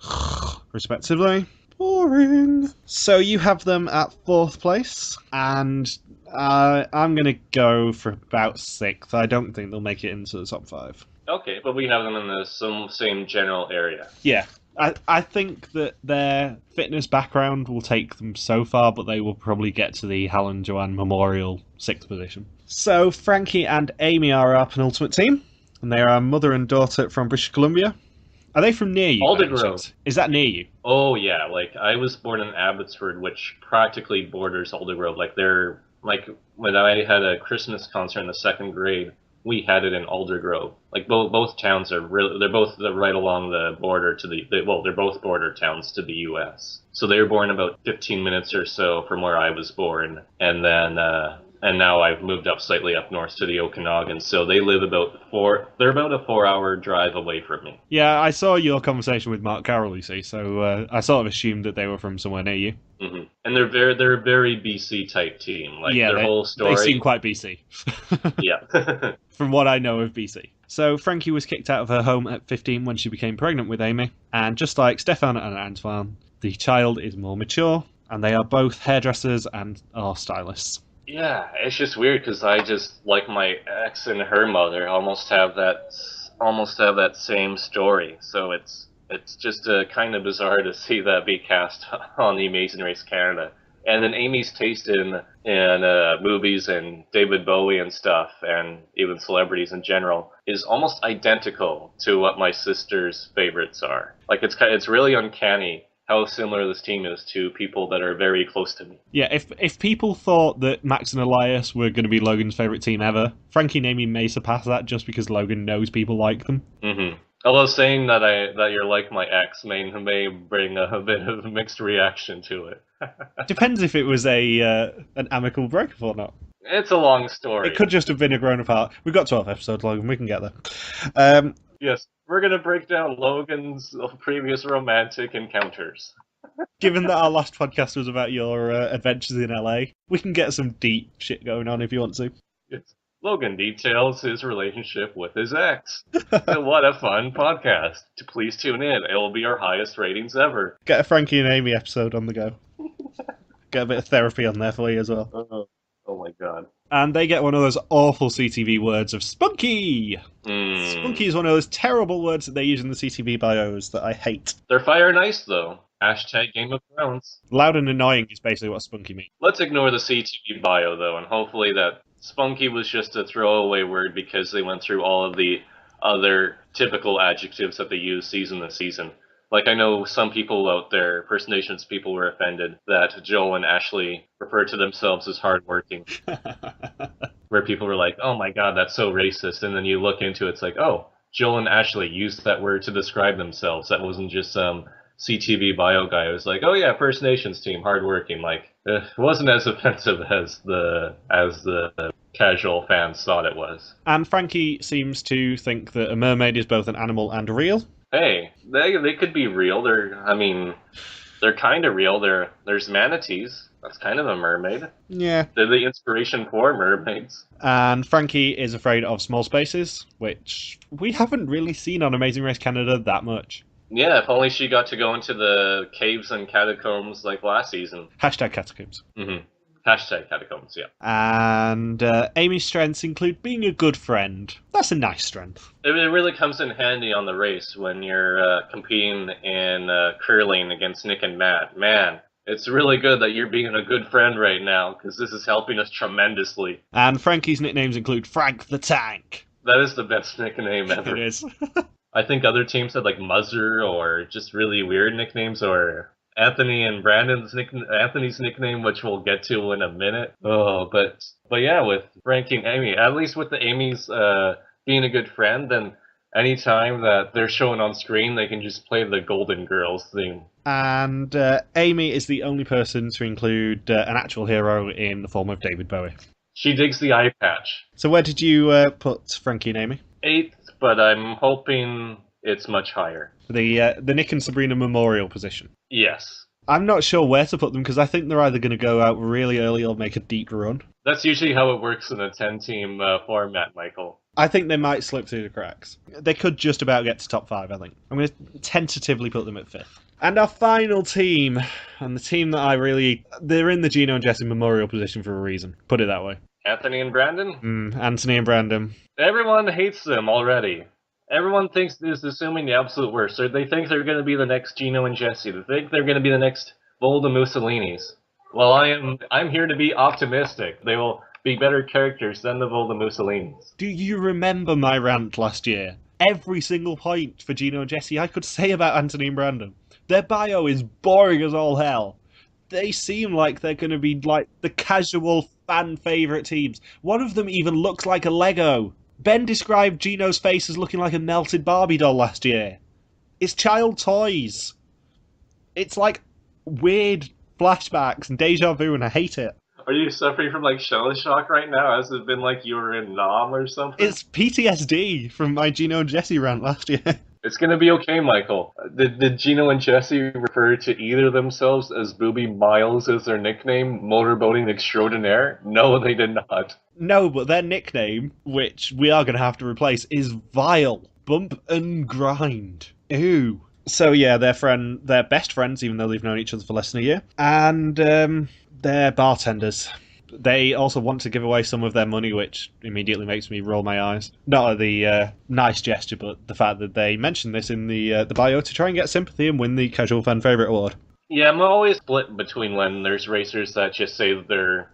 respectively. Boring. So you have them at 4th place, and I'm going to go for about 6th. I don't think they'll make it into the top 5. Okay, but we have them in the same general area. Yeah. I think that their fitness background will take them so far, but they will probably get to the Hal and Joanne Memorial 6th position. So Frankie and Amy are our penultimate team, and they are a mother and daughter from British Columbia. Are they from near you? Aldergrove. Is that near you? Oh yeah, I was born in Abbotsford, which practically borders Aldergrove. When I had a Christmas concert in the 2nd grade, we had it in Aldergrove. Both towns are they're both right along the border to they're both border towns to the U.S. So they were born about 15 minutes or so from where I was born, and then and now I've moved up slightly up north to the Okanagan. So they live they're about a 4-hour drive away from me. Yeah, I saw your conversation with Mark Carroll, you see, so I sort of assumed that they were from somewhere near you. Mm-hmm. And they're a very BC type team. Whole story. They seem quite BC. Yeah. From what I know of BC. So Frankie was kicked out of her home at 15 when she became pregnant with Amy, and just like Stéphane and Antoine, the child is more mature, and they are both hairdressers and are stylists. Yeah, it's just weird because I just like my ex and her mother almost have that same story. So it's just kind of bizarre to see that be cast on the Amazing Race Canada. And then Amy's taste in movies and David Bowie and stuff, and even celebrities in general, is almost identical to what my sister's favorites are. It's really uncanny how similar this team is to people that are very close to me. Yeah, if people thought that Max and Elias were going to be Logan's favourite team ever, Frankie and Amy may surpass that just because Logan knows people like them. Mm-hmm. Although saying that you're like my ex may bring a bit of a mixed reaction to it. Depends if it was an amicable breakup or not. It's a long story. It could just have been a grown apart. We've got 12 episodes, Logan. We can get there. Yes, we're going to break down Logan's previous romantic encounters. Given that our last podcast was about your adventures in LA, we can get some deep shit going on if you want to. Yes. Logan details his relationship with his ex. What a fun podcast. Please tune in. It will be our highest ratings ever. Get a Frankie and Amy episode on the go. Get a bit of therapy on there for you as well. Oh my god. And they get one of those awful CTV words of spunky. Spunky is one of those terrible words that they use in the CTV bios that I hate. They're fire and ice, though. Hashtag Game of Thrones. Loud and annoying is basically what spunky means. Let's ignore the CTV bio, though, and hopefully that spunky was just a throwaway word because they went through all of the other typical adjectives that they use season to season. I know some people out there, First Nations people, were offended that Joel and Ashley referred to themselves as hardworking. where people were like, oh my god, that's so racist. And then you look into it, it's like, oh, Jill and Ashley used that word to describe themselves. That wasn't just some CTV bio guy. It was like, oh yeah, First Nations team, hardworking. Like, it wasn't as offensive as the casual fans thought it was. And Frankie seems to think that a mermaid is both an animal and real. Hey, they could be real. They're kind of real. There's manatees. That's kind of a mermaid. Yeah. They're the inspiration for mermaids. And Frankie is afraid of small spaces, which we haven't really seen on Amazing Race Canada that much. Yeah, if only she got to go into the caves and catacombs like last season. Hashtag catacombs. Mm-hmm. Hashtag catacombs, yeah. And Amy's strengths include being a good friend. That's a nice strength. It really comes in handy on the race when you're competing in curling against Nick and Matt. Man, it's really good that you're being a good friend right now, because this is helping us tremendously. And Frankie's nicknames include Frank the Tank. That is the best nickname ever. It is. I think other teams had like Muzzer or just really weird nicknames, or Anthony and Brandon's Anthony's nickname, which we'll get to in a minute. Oh, but yeah, with Frankie and Amy, at least with the Amy's being a good friend, then anytime that they're shown on screen, they can just play the Golden Girls theme. And Amy is the only person to include an actual hero in the form of David Bowie. She digs the eye patch. So where did you put Frankie and Amy? 8th, but I'm hoping it's much higher. The Nick and Sabrina memorial position. Yes. I'm not sure where to put them, because I think they're either going to go out really early or make a deep run. That's usually how it works in a 10-team format, Michael. I think they might slip through the cracks. They could just about get to top 5, I think. I'm going to tentatively put them at 5th. And our final team, and the team that they're in the Gino and Jesse memorial position for a reason. Put it that way. Anthony and Brandon? Anthony and Brandon. Everyone hates them already. Everyone is assuming the absolute worst. They think they're going to be the next Gino and Jesse. They think they're going to be the next Volda Mussolinis. Well, I'm here to be optimistic. They will be better characters than the Volda Mussolinis. Do you remember my rant last year? Every single point for Gino and Jesse I could say about Anthony and Brandon. Their bio is boring as all hell. They seem like they're going to be like the casual fan favourite teams. One of them even looks like a Lego. Ben described Gino's face as looking like a melted Barbie doll last year. It's child toys. It's like weird flashbacks and deja vu, and I hate it. Are you suffering from like shell shock right now? Has it been like you were in Nam or something? It's PTSD from my Gino and Jesse rant last year. It's gonna be okay, Michael. Did Gino and Jesse refer to either themselves as Booby Miles as their nickname, motorboating extraordinaire? No, they did not. No, but their nickname, which we are going to have to replace, is Vile. Bump and Grind. Ew. So yeah, they're best friends, even though they've known each other for less than a year. And they're bartenders. They also want to give away some of their money, which immediately makes me roll my eyes. Not at the nice gesture, but the fact that they mentioned this in the bio to try and get sympathy and win the Casual Fan Favourite Award. Yeah, I'm always split between when there's racers that just say that they're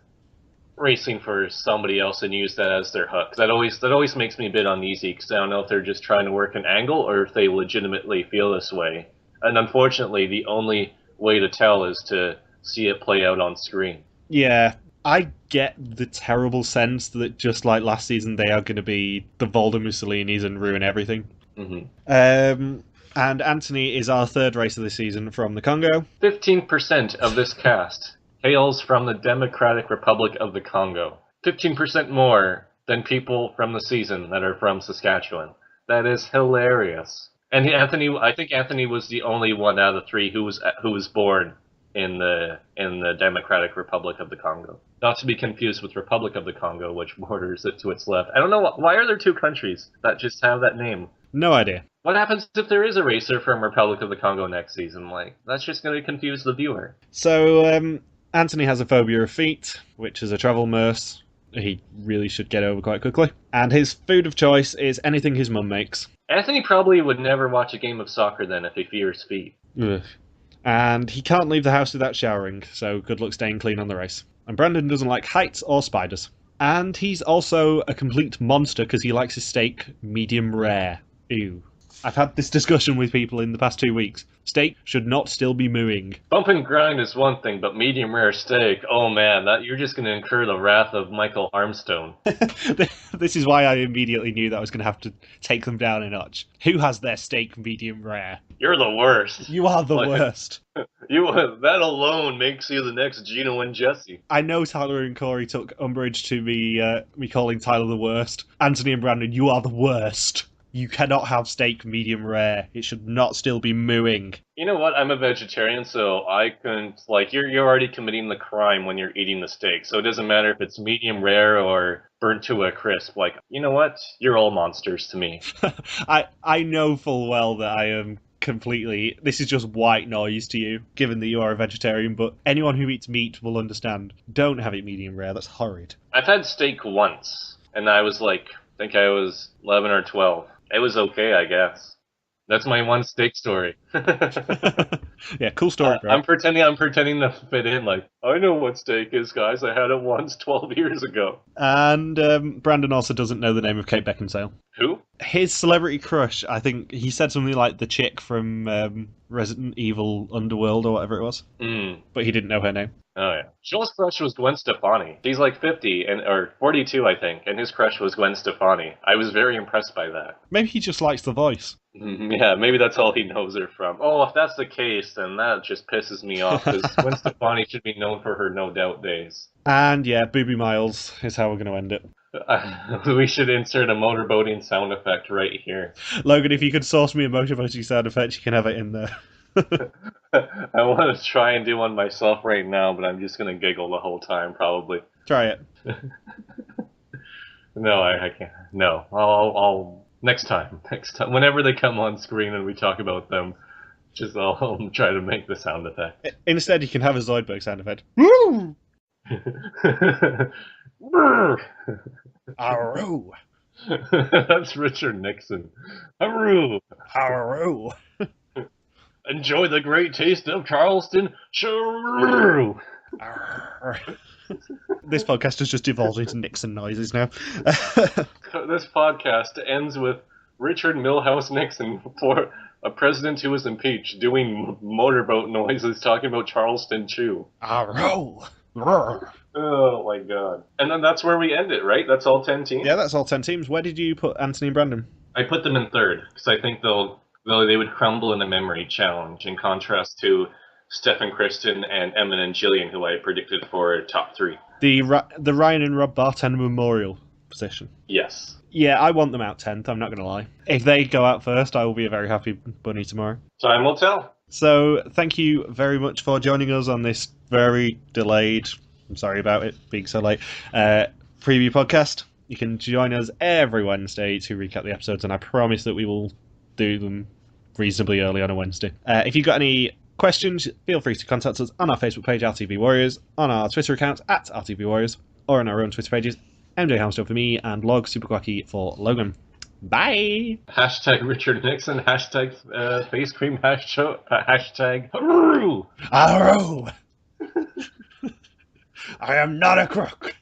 racing for somebody else and use that as their hook. That always makes me a bit uneasy, because I don't know if they're just trying to work an angle or if they legitimately feel this way. And unfortunately, the only way to tell is to see it play out on screen. Yeah. I get the terrible sense that just like last season, they are going to be the Volda Mussolinis and ruin everything. Mm-hmm. And Anthony is our third racer this season from the Congo. 15% of this cast hails from the Democratic Republic of the Congo. 15% more than people from the season that are from Saskatchewan. That is hilarious. And I think Anthony was the only one out of the 3 who was born in the Democratic Republic of the Congo. Not to be confused with Republic of the Congo, which borders it to its left. I don't know, why are there 2 countries that just have that name? No idea. What happens if there is a racer from Republic of the Congo next season? Like, that's just going to confuse the viewer. So, Anthony has a phobia of feet, which is a travel merce he really should get over quite quickly. And his food of choice is anything his mum makes. Anthony probably would never watch a game of soccer then if he fears feet. Ugh. And he can't leave the house without showering, so good luck staying clean on the race. And Brandon doesn't like heights or spiders. And he's also a complete monster because he likes his steak medium rare. Ew. I've had this discussion with people in the past 2 weeks. Steak should not still be mooing. Bump and grind is one thing, but medium rare steak, oh man, that you're just going to incur the wrath of Michael Armstone. This is why I immediately knew that I was going to have to take them down a notch. Who has their steak medium rare? You're the worst. You are the worst. That alone makes you the next Gino and Jesse. I know Tyler and Corey took umbrage to me calling Tyler the worst. Anthony and Brandon, you are the worst. You cannot have steak medium rare. It should not still be mooing. You know what? I'm a vegetarian, so I couldn't, you're already committing the crime when you're eating the steak. So it doesn't matter if it's medium rare or burnt to a crisp. You know what? You're all monsters to me. I know full well that I am completely... This is just white noise to you, given that you are a vegetarian, but anyone who eats meat will understand. Don't have it medium rare. That's horrid. I've had steak once, and I was I think I was 11 or 12. It was okay, I guess. That's my one steak story. Yeah, cool story, bro. I'm pretending to fit in. I know what steak is, guys. I had it once 12 years ago. And Brandon also doesn't know the name of Kate Beckinsale. Who? His celebrity crush, I think he said something like the chick from Resident Evil Underworld or whatever it was. But he didn't know her name. Oh, yeah. Joel's crush was Gwen Stefani. He's 50, or 42, I think, and his crush was Gwen Stefani. I was very impressed by that. Maybe he just likes the voice. Yeah, maybe that's all he knows her from. Oh, if that's the case, then that just pisses me off, because Gwen Stefani should be known for her No Doubt days. And yeah, Booby Miles is how we're going to end it. We should insert a motorboating sound effect right here. Logan, if you could source me a motorboating sound effect, you can have it in there. I want to try and do one myself right now, but I'm just going to giggle the whole time, probably. Try it. No, I can't. No, I'll next time. Whenever they come on screen and we talk about them, I'll try to make the sound effect. Instead, you can have a Zoidberg sound effect. Woo! Aroo! That's Richard Nixon. Aroo! Aroo! Enjoy the great taste of Charleston. Choo! This podcast has just evolved into Nixon noises now. This podcast ends with Richard Milhouse Nixon, for a president who was impeached, doing motorboat noises talking about Charleston Chew. Aroo! Oh my god. And then that's where we end it, right? That's all 10 teams? Yeah, that's all 10 teams. Where did you put Anthony and Brandon? I put them in third, because I think they would crumble in the memory challenge, in contrast to Steph Kristen and Emmett and Jillian, who I predicted for top 3. The Ryan and Rob Bartender Memorial position. Yes. Yeah, I want them out 10th, I'm not going to lie. If they go out first, I will be a very happy bunny tomorrow. Time will tell. So, thank you very much for joining us on this very delayed, I'm sorry about it being so late, preview podcast. You can join us every Wednesday to recap the episodes, and I promise that we will do them reasonably early on a Wednesday. If you've got any questions, feel free to contact us on our Facebook page, RTV Warriors, on our Twitter account, @RTV Warriors, or on our own Twitter pages, MJ Hamstone for me, and Log Super Quacky for Logan. Bye! Hashtag Richard Nixon, hashtag face cream, hashtag Aroo! Aroo! I am not a crook!